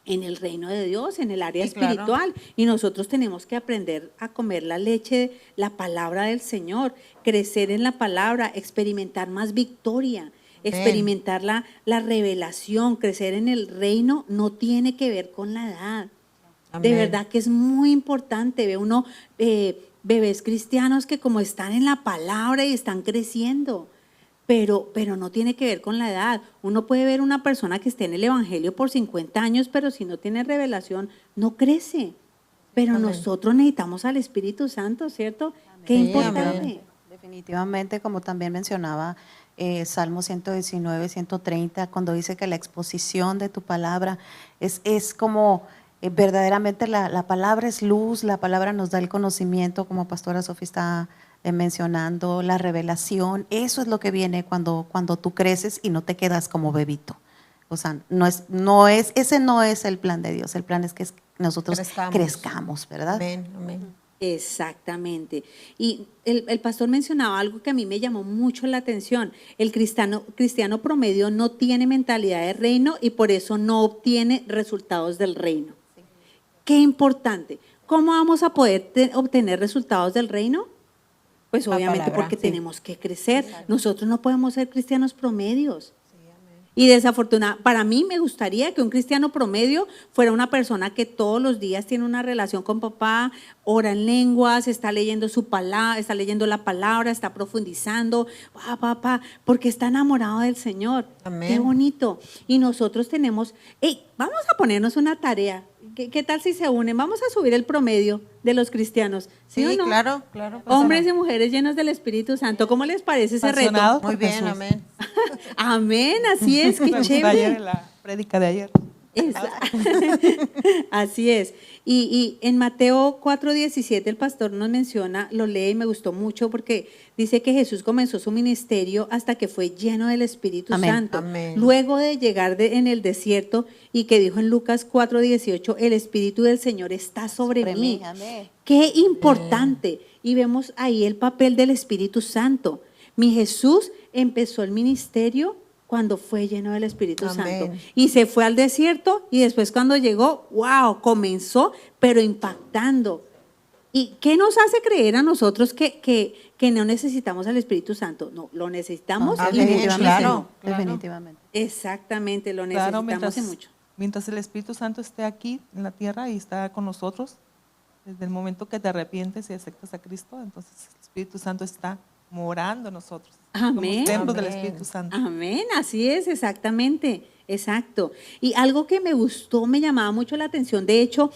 en el reino de Dios, en el área Sí, claro. espiritual. Y nosotros tenemos que aprender a comer la leche, la palabra del Señor, crecer en la palabra, experimentar más victoria, experimentar la revelación. Crecer en el reino no tiene que ver con la edad. Amén. De verdad que es muy importante. Ve uno, bebés cristianos que como están en la palabra y están creciendo. Pero no tiene que ver con la edad. Uno puede ver una persona que esté en el Evangelio por 50 años, pero si no tiene revelación, no crece. Pero nosotros necesitamos al Espíritu Santo, ¿cierto? Qué importante. Definitivamente, como también mencionaba Salmo 119, 130, cuando dice que la exposición de tu palabra es como verdaderamente la palabra es luz, la palabra nos da el conocimiento, como Pastora Sofía está mencionando, la revelación, eso es lo que viene cuando tú creces y no te quedas como bebito. O sea, ese no es el plan de Dios, el plan es que nosotros crezcamos, ¿verdad? Amén, amén. Exactamente. Y el pastor mencionaba algo que a mí me llamó mucho la atención. El cristiano promedio no tiene mentalidad de reino y por eso no obtiene resultados del reino. Qué importante. ¿Cómo vamos a poder obtener resultados del reino? Pues obviamente porque tenemos que crecer. Nosotros no podemos ser cristianos promedios. Y desafortunadamente, para mí me gustaría que un cristiano promedio fuera una persona que todos los días tiene una relación con papá, ora en lenguas, está leyendo su palabra, está leyendo la palabra, está profundizando, porque está enamorado del Señor. Amén. Qué bonito. Y nosotros tenemos, vamos a ponernos una tarea. ¿Qué tal si se unen? Vamos a subir el promedio de los cristianos. ¿Sí o no? claro, claro. Hombres y mujeres llenos del Espíritu Santo. ¿Cómo les parece ese reto? Apasionados por Muy bien, Jesús. amén. Amén, así es, qué Ayer chévere. en la prédica de ayer. Así es. Y en Mateo 4:17 el pastor nos menciona, lo lee y me gustó mucho porque dice que Jesús comenzó su ministerio hasta que fue lleno del Espíritu Amén. Santo. Amén. Luego de llegar en el desierto y que dijo en Lucas 4:18, el Espíritu del Señor está sobre mí. Amén. Qué importante. Y vemos ahí el papel del Espíritu Santo. Mi Jesús empezó el ministerio cuando fue lleno del Espíritu Amén. Santo. Y se fue al desierto y después cuando llegó, wow, comenzó, pero impactando. ¿Y qué nos hace creer a nosotros que no necesitamos al Espíritu Santo? No, lo necesitamos y muchísimo. claro. Definitivamente. Exactamente, lo Claro, necesitamos y mucho. mientras el Espíritu Santo esté aquí en la tierra y está con nosotros, desde el momento que te arrepientes y aceptas a Cristo, entonces el Espíritu Santo está morando en nosotros. Amén. Somos templos del Amén. Espíritu Santo. Amén, así es, exactamente, exacto. Y algo que me gustó, me llamaba mucho la atención, de hecho,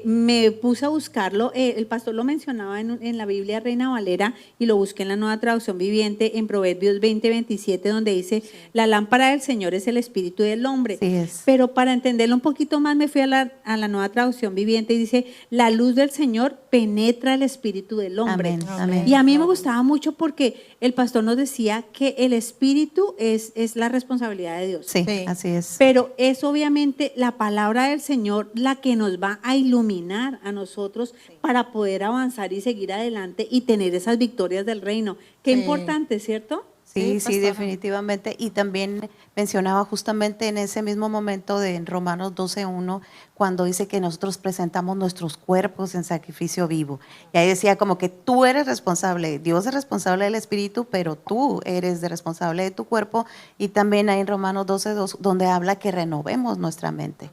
me puse a buscarlo, el pastor lo mencionaba en la Biblia Reina Valera y lo busqué en la Nueva Traducción Viviente, en Proverbios 20:27, donde dice, la lámpara del Señor es el espíritu del hombre. Así es. Pero para entenderlo un poquito más me fui a la Nueva Traducción Viviente y dice, la luz del Señor penetra el espíritu del hombre. Amén. Amén. Y a mí me gustaba mucho porque el pastor nos decía que el espíritu es la responsabilidad de Dios. Sí, Sí. así es. Pero es obviamente la palabra del Señor la que nos va a iluminar a nosotros para poder avanzar y seguir adelante y tener esas victorias del reino. Qué Sí. importante, ¿cierto? Sí, sí, pastora. definitivamente. Y también mencionaba justamente en ese mismo momento de en Romanos 12:1, cuando dice que nosotros presentamos nuestros cuerpos en sacrificio vivo. Y ahí decía como que tú eres responsable, Dios es responsable del espíritu, pero tú eres responsable de tu cuerpo. Y también hay en Romanos 12:2, donde habla que renovemos nuestra mente.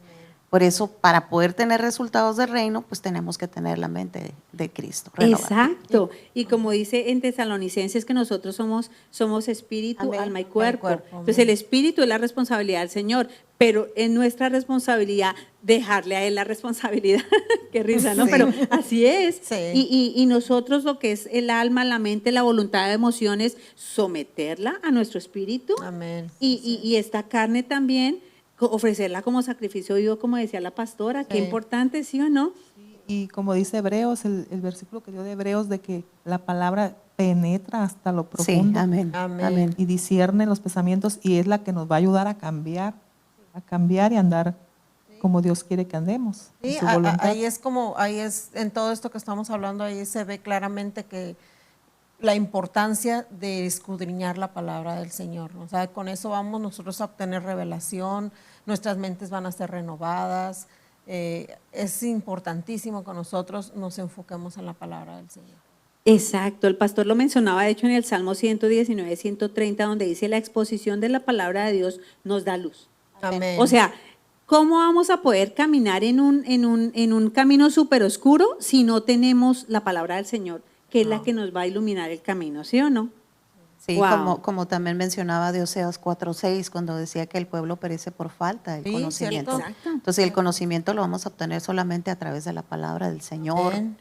Por eso, para poder tener resultados del reino, pues tenemos que tener la mente de Cristo. renovada. Exacto. Y como dice en Tesalonicenses que nosotros somos espíritu, Amén. alma y cuerpo. cuerpo, Entonces amén. el espíritu es la responsabilidad del Señor, pero es nuestra responsabilidad dejarle a Él la responsabilidad. Qué risa, ¿no? Sí. Pero así es. Sí. Y nosotros lo que es el alma, la mente, la voluntad de emociones, someterla a nuestro espíritu Amén. y esta carne también ofrecerla como sacrificio vivo, como decía la pastora. Qué Sí. importante, ¿sí o no? Y como dice Hebreos, el versículo que dio de Hebreos, de que la palabra penetra hasta lo Sí, profundo amén. Amén. Amén. y discierne los pensamientos y es la que nos va a ayudar a cambiar y andar como Dios quiere que andemos, en Sí, su voluntad. ahí es en todo esto que estamos hablando, ahí se ve claramente que la importancia de escudriñar la palabra del Señor, ¿no? O sea, con eso vamos nosotros a obtener revelación, nuestras mentes van a ser renovadas. Es importantísimo que nosotros nos enfoquemos en la palabra del Señor. Exacto, el pastor lo mencionaba de hecho en el Salmo 119, 130, donde dice la exposición de la palabra de Dios nos da luz. Amén. O sea, ¿Cómo vamos a poder caminar en un camino súper oscuro si no tenemos la palabra del Señor, que es la que nos va a iluminar el camino, ¿sí o no? Sí, Wow. como también mencionaba de Oseas 4:6, cuando decía que el pueblo perece por falta del Sí, conocimiento. cierto. Exacto. Entonces el conocimiento lo vamos a obtener solamente a través de la palabra del Señor. Amén.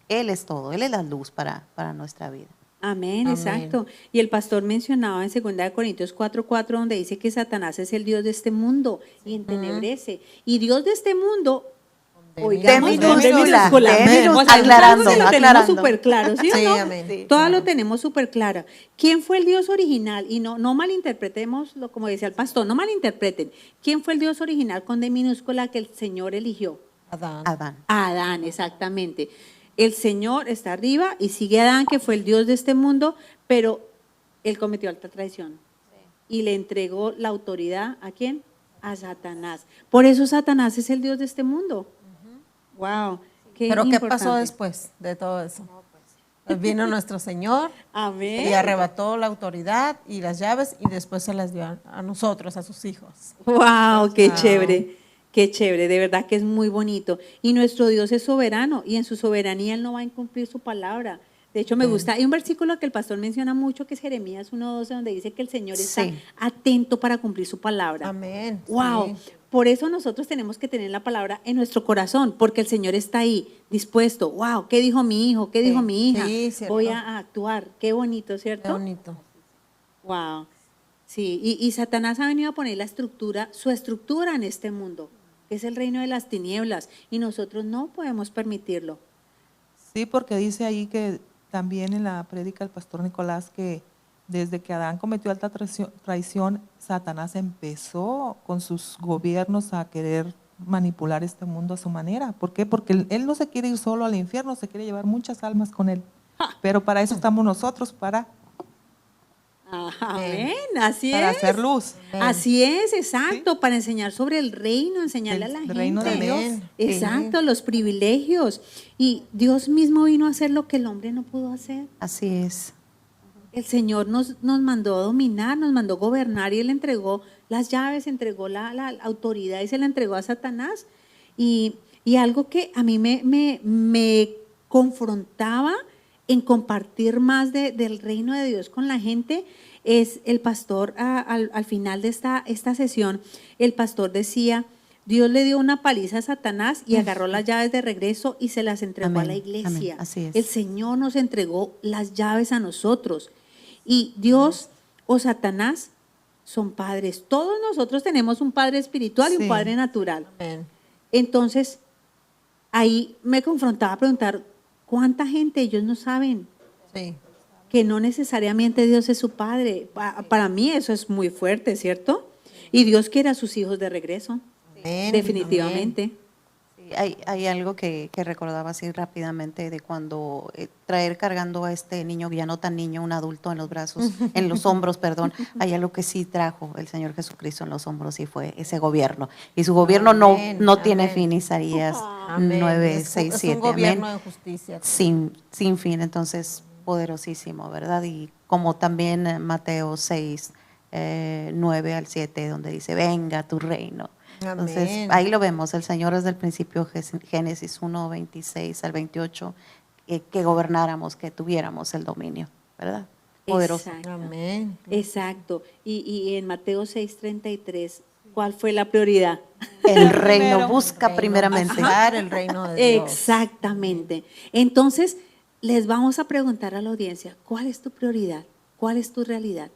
Él es todo, Él es la luz para nuestra vida. Amén, Amén. exacto. Y el pastor mencionaba en 2 Corintios 4:4, donde dice que Satanás es el Dios de este mundo y entenebrece. Y Dios de este mundo, oigamos, De ¿no? minúscula, minúscula. de minúscula. O sea, Aclarando, algo que lo tenemos aclarando. súper claro, ¿sí o Sí, no? amén. Todo lo tenemos súper claro. ¿Quién fue el Dios original? Y no malinterpretemos, como decía el pastor, no malinterpreten. ¿Quién fue el Dios original con D minúscula que el Señor eligió? Adán. Adán. Adán, exactamente. El Señor está arriba y sigue a Adán, que fue el Dios de este mundo, pero él cometió alta traición. Y le entregó la autoridad, ¿a quién? A Satanás. Por eso Satanás es el Dios de este mundo. Wow. Pero ¿qué pasó importante. después de todo eso? Pues vino nuestro Señor Amén. y arrebató la autoridad y las llaves y después se las dio a nosotros, a sus hijos. Wow, qué chévere. Qué chévere, de verdad que es muy bonito. Y nuestro Dios es soberano y en su soberanía Él no va a incumplir su palabra. De hecho, me gusta, hay un versículo que el pastor menciona mucho, que es Jeremías 1:12, donde dice que el Señor está Sí. atento para cumplir su palabra. Amén. Wow, Sí. por eso nosotros tenemos que tener la palabra en nuestro corazón, porque el Señor está ahí, dispuesto. Wow, ¿qué dijo mi hijo? ¿Qué dijo mi hija? Sí, cierto. Voy a actuar. Qué bonito, Qué ¿cierto? bonito. Wow. Sí, y Satanás ha venido a poner su estructura en este mundo, que es el reino de las tinieblas, y nosotros no podemos permitirlo. Sí, porque dice ahí que también en la prédica del pastor Nicolás que desde que Adán cometió alta traición, Satanás empezó con sus gobiernos a querer manipular este mundo a su manera. ¿Por qué? Porque él no se quiere ir solo al infierno, se quiere llevar muchas almas con él. Pero para eso estamos nosotros, para Amén, así para es. hacer luz. Así es, exacto, para enseñar sobre el reino, enseñarle a la El gente. reino de Dios. Exacto, los privilegios. Y Dios mismo vino a hacer lo que el hombre no pudo hacer. Así es. El Señor nos mandó a dominar, nos mandó a gobernar y Él entregó las llaves, entregó la autoridad y se la entregó a Satanás. Y algo que a mí me confrontaba en compartir más del reino de Dios con la gente es el pastor, al final de esta sesión, el pastor decía, Dios le dio una paliza a Satanás y agarró las llaves de regreso y se las entregó a la Amén, iglesia. amén, así es. El Señor nos entregó las llaves a nosotros. Y Dios o Satanás son padres. Todos nosotros tenemos un padre espiritual y un Sí. padre natural. Amén. Entonces, ahí me confrontaba a preguntar, ¿cuánta gente ellos no saben Sí. que no necesariamente Dios es su padre? Para mí eso es muy fuerte, ¿cierto? Y Dios quiere a sus hijos de regreso, Amén. definitivamente. Sí, hay algo que recordaba así rápidamente de cuando traer cargando a este niño, ya no tan niño, un adulto en los brazos, en los hombros, perdón, hay algo que sí trajo el Señor Jesucristo en los hombros y fue ese gobierno. Y su gobierno Amén, no tiene amén. fin, Isaías Amén. 9, Es 6, un 7, gobierno amén. de justicia. Sin fin, entonces poderosísimo, ¿verdad? Y como también Mateo 6, 9 al 7, donde dice, venga tu reino. Entonces, Amén. ahí lo vemos, el Señor desde el principio, Génesis 1, 26 al 28, que gobernáramos, que tuviéramos el dominio, ¿verdad? Poderoso. Exacto. Amén. Exacto. Y en Mateo 6:33, ¿cuál fue la prioridad? El reino, Primero. busca primeramente. Buscar el reino de Dios. Exactamente. Entonces, les vamos a preguntar a la audiencia, ¿cuál es tu prioridad? ¿Cuál es tu realidad?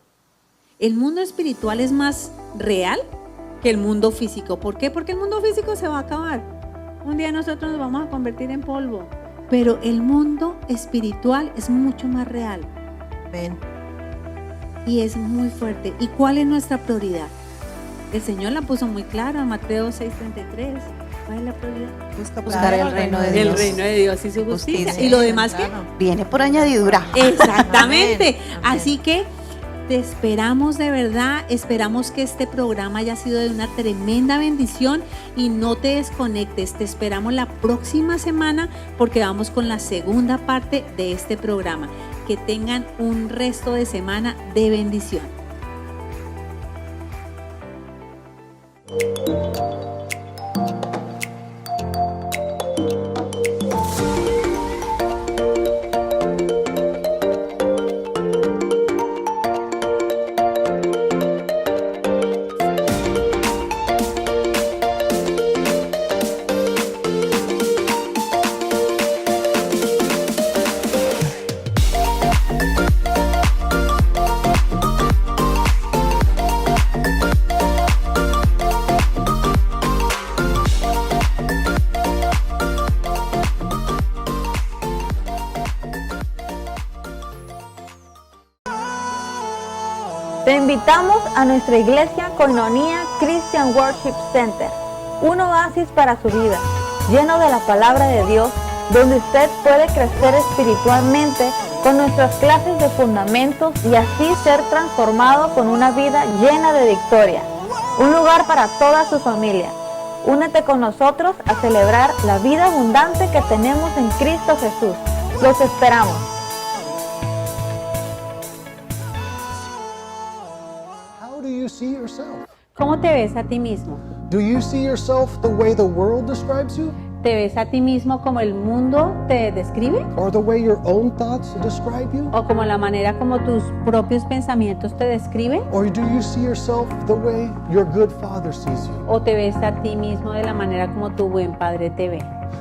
¿El mundo espiritual es más real que el mundo físico? ¿Por qué? Porque el mundo físico se va a acabar. Un día nosotros nos vamos a convertir en polvo. Pero el mundo espiritual es mucho más real Amén. y es muy fuerte. ¿Y cuál es nuestra prioridad? El Señor la puso muy clara en Mateo 6:33. ¿Cuál es la prioridad? Buscar el reino de Dios. El reino de Dios y su justicia. Justicia. ¿Y lo demás qué? Claro. Viene por añadidura. Exactamente. Amén, amén. Así que te esperamos de verdad, esperamos que este programa haya sido de una tremenda bendición y no te desconectes. Te esperamos la próxima semana porque vamos con la segunda parte de este programa. Que tengan un resto de semana de bendición. Te invitamos a nuestra iglesia Koinonia Christian Worship Center, un oasis para su vida, lleno de la palabra de Dios, donde usted puede crecer espiritualmente con nuestras clases de fundamentos y así ser transformado con una vida llena de victoria. Un lugar para toda su familia. Únete con nosotros a celebrar la vida abundante que tenemos en Cristo Jesús. Los esperamos. How do you see yourself? ¿Cómo te ves a ti mismo? Do you see yourself the way the world describes you? ¿Te ves a ti mismo como el mundo te describe? Or the way your own thoughts describe you? ¿O como la manera como tus propios pensamientos te describen? Or do you see yourself the way your good father sees you? ¿O te ves a ti mismo de la manera como tu buen padre te ve?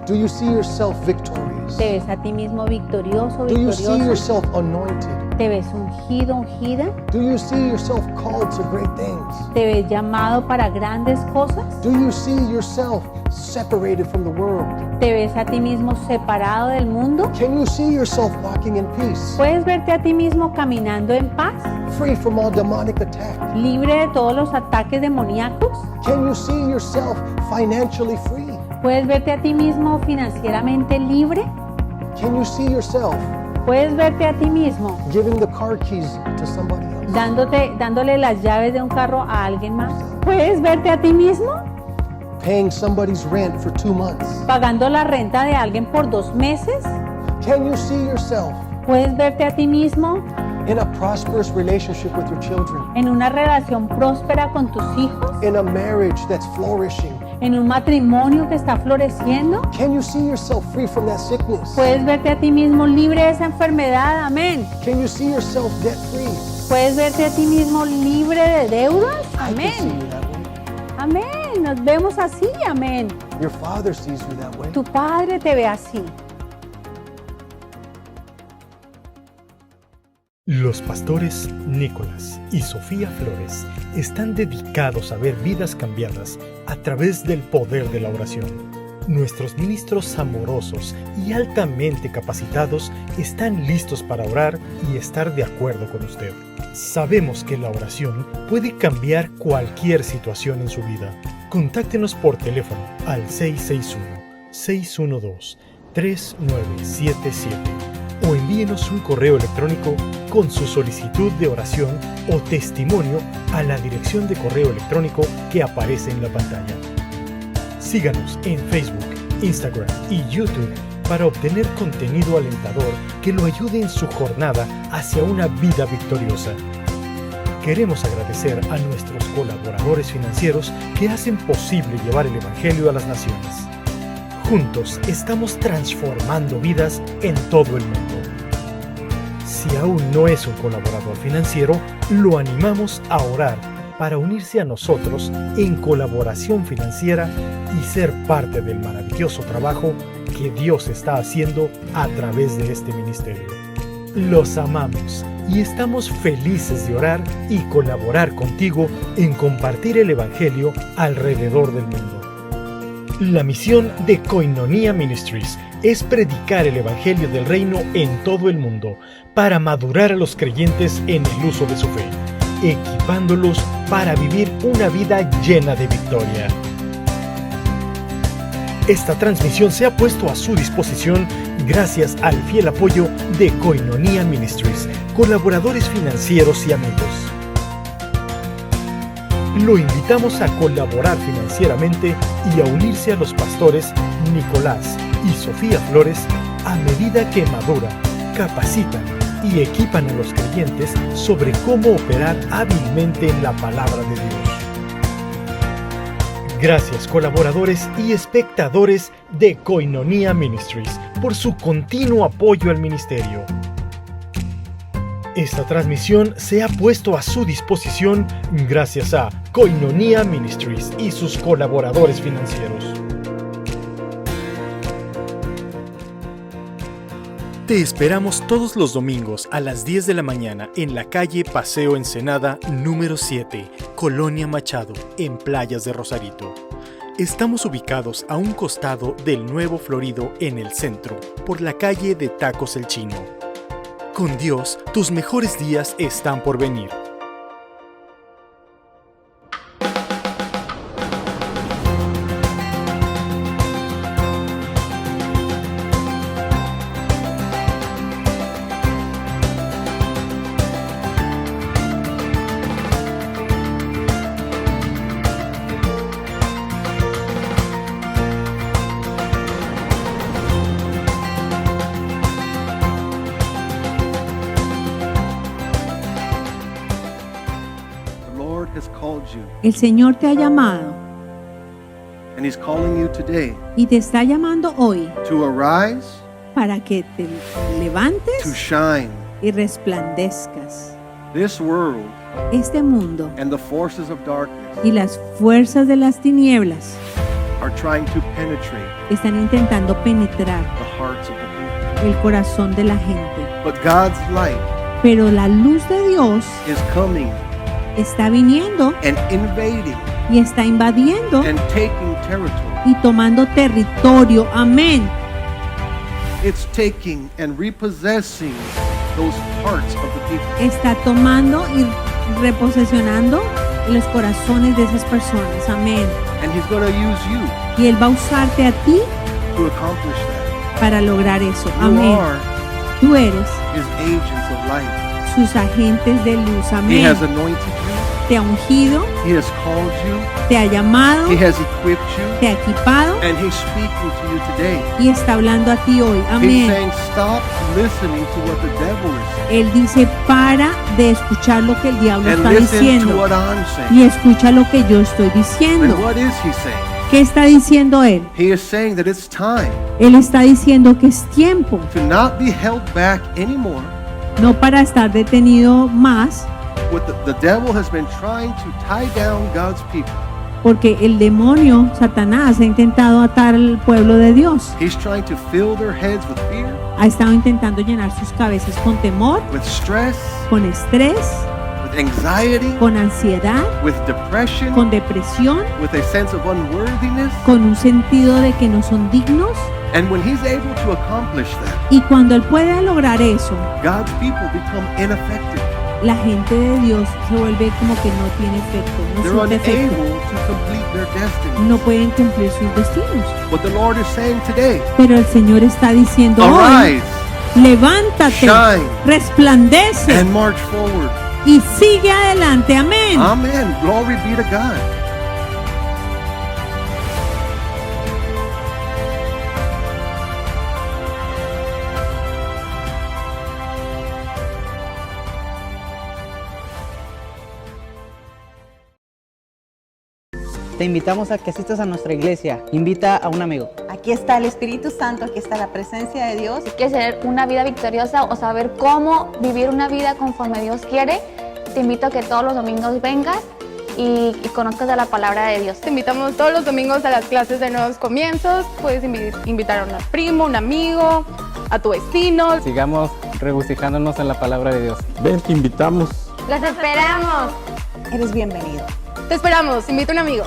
Do you see yourself victorious? ¿Te ves a ti mismo victorioso, Do you see victorioso? yourself anointed? ¿Te ves ungido, ungida? Do you see yourself called to great things? ¿Te ves llamado para grandes cosas? Do you see yourself separated from the world? ¿Te ves a ti mismo separado del mundo? Can you see yourself walking in peace? ¿Puedes verte a ti mismo caminando en paz? Free from all demonic attack? ¿Libre de todos los ataques demoníacos? Can you see yourself financially free? ¿Puedes verte a ti mismo financieramente libre? Can you see yourself ¿Puedes verte a ti mismo giving the car keys to somebody else? dándole las llaves de un carro a alguien más? ¿Puedes verte a ti mismo Paying somebody's rent for 2 months? pagando la renta de alguien por 2 meses? Can you see yourself ¿Puedes verte a ti mismo in a prosperous relationship with your children? en una relación próspera con tus hijos? In a marriage that's flourishing? ¿En un matrimonio que está floreciendo? Can you see yourself free from that sickness? ¿Puedes verte a ti mismo libre de esa enfermedad? Amén. Can you see yourself debt free? ¿Puedes verte a ti mismo libre de deudas? I can see Amén. you that way. Amén. Nos vemos así. Amén. Your father sees you that way. Tu Padre te ve así. Los pastores Nicolás y Sofía Flores están dedicados a ver vidas cambiadas a través del poder de la oración. Nuestros ministros amorosos y altamente capacitados están listos para orar y estar de acuerdo con usted. Sabemos que la oración puede cambiar cualquier situación en su vida. Contáctenos por teléfono al 661-612-3977 o envíenos un correo electrónico con su solicitud de oración o testimonio a la dirección de correo electrónico que aparece en la pantalla. Síganos en Facebook, Instagram y YouTube para obtener contenido alentador que lo ayude en su jornada hacia una vida victoriosa. Queremos agradecer a nuestros colaboradores financieros que hacen posible llevar el Evangelio a las naciones. Juntos estamos transformando vidas en todo el mundo. Si aún no es un colaborador financiero, lo animamos a orar para unirse a nosotros en colaboración financiera y ser parte del maravilloso trabajo que Dios está haciendo a través de este ministerio. Los amamos y estamos felices de orar y colaborar contigo en compartir el Evangelio alrededor del mundo. La misión de Koinonia Ministries es predicar el Evangelio del Reino en todo el mundo para madurar a los creyentes en el uso de su fe, equipándolos para vivir una vida llena de victoria. Esta transmisión se ha puesto a su disposición gracias al fiel apoyo de Koinonia Ministries, colaboradores financieros y amigos. Lo invitamos a colaborar financieramente y a unirse a los pastores Nicolás y Sofía Flores a medida que maduran, capacitan y equipan a los creyentes sobre cómo operar hábilmente en la palabra de Dios. Gracias, colaboradores y espectadores de Koinonia Ministries, por su continuo apoyo al ministerio. Esta transmisión se ha puesto a su disposición gracias a Koinonia Ministries y sus colaboradores financieros. Te esperamos todos los domingos a las 10 de la mañana en la calle Paseo Ensenada número 7, Colonia Machado, en Playas de Rosarito. Estamos ubicados a un costado del Nuevo Florido en el centro, por la calle de Tacos el Chino. Con Dios, tus mejores días están por venir. has called you, El Señor te ha llamado and He's calling you today y te está llamando hoy to arise, para que te to levantes shine. y resplandezcas. This world Este mundo and the forces of darkness y las fuerzas de las tinieblas are trying to penetrate están intentando penetrar the hearts of the people. el corazón de la gente. But God's light Pero la luz de Dios is coming está viniendo and invading y está invadiendo and taking territory. y tomando territorio. Amén. It's taking and repossessing those hearts of the people. Está tomando y reposesionando los corazones de esas personas. Amén. And He's going to use you Y Él va a usarte a ti to accomplish that. para lograr eso. You Amén. are Tú eres His agents of light. sus agentes de luz. He Amén. has anointed you. Te ha ungido, He has called you. te ha llamado, He has equipped you. te ha equipado And He's speaking to you today. y está hablando a ti hoy. He's Amén. saying, stop listening to what the devil is saying. Él dice, para de escuchar lo que el diablo And está listen to diciendo what I'm saying. y escucha lo que yo estoy And diciendo. what is He saying? ¿Qué está diciendo Él? He is saying that it's time Él está diciendo que es tiempo, to not be held back anymore. no para estar detenido más, What the devil has been trying to tie down God's people. porque el demonio, Satanás, ha intentado atar al pueblo de Dios. He's trying to fill their heads with fear, Ha estado intentando llenar sus cabezas con temor, with stress, con estrés, with anxiety, con ansiedad, with depression, con depresión, with a sense of unworthiness. con un sentido de que no son dignos. And when he's able to accomplish that, Y cuando Él puede lograr eso, God's people become ineffective. la gente de Dios se vuelve como que no tiene efecto, no They're surte efecto. unable to complete their destiny. No pueden cumplir sus destinos. What the Lord is saying today, Pero el Señor está diciendo hoy, arise levántate, shine, resplandece and march forward. y sigue adelante. Amén. Amen. Glory be to God. Te invitamos a que asistas a nuestra iglesia. Invita a un amigo. Aquí está el Espíritu Santo, aquí está la presencia de Dios. Si quieres tener una vida victoriosa o saber cómo vivir una vida conforme Dios quiere, te invito a que todos los domingos vengas y conozcas de la palabra de Dios. Te invitamos todos los domingos a las clases de nuevos comienzos. Puedes invitar a un primo, un amigo, a tu vecino. Sigamos regocijándonos en la palabra de Dios. Ven, te invitamos. ¡Los esperamos! Eres bienvenido. Te esperamos, invita a un amigo.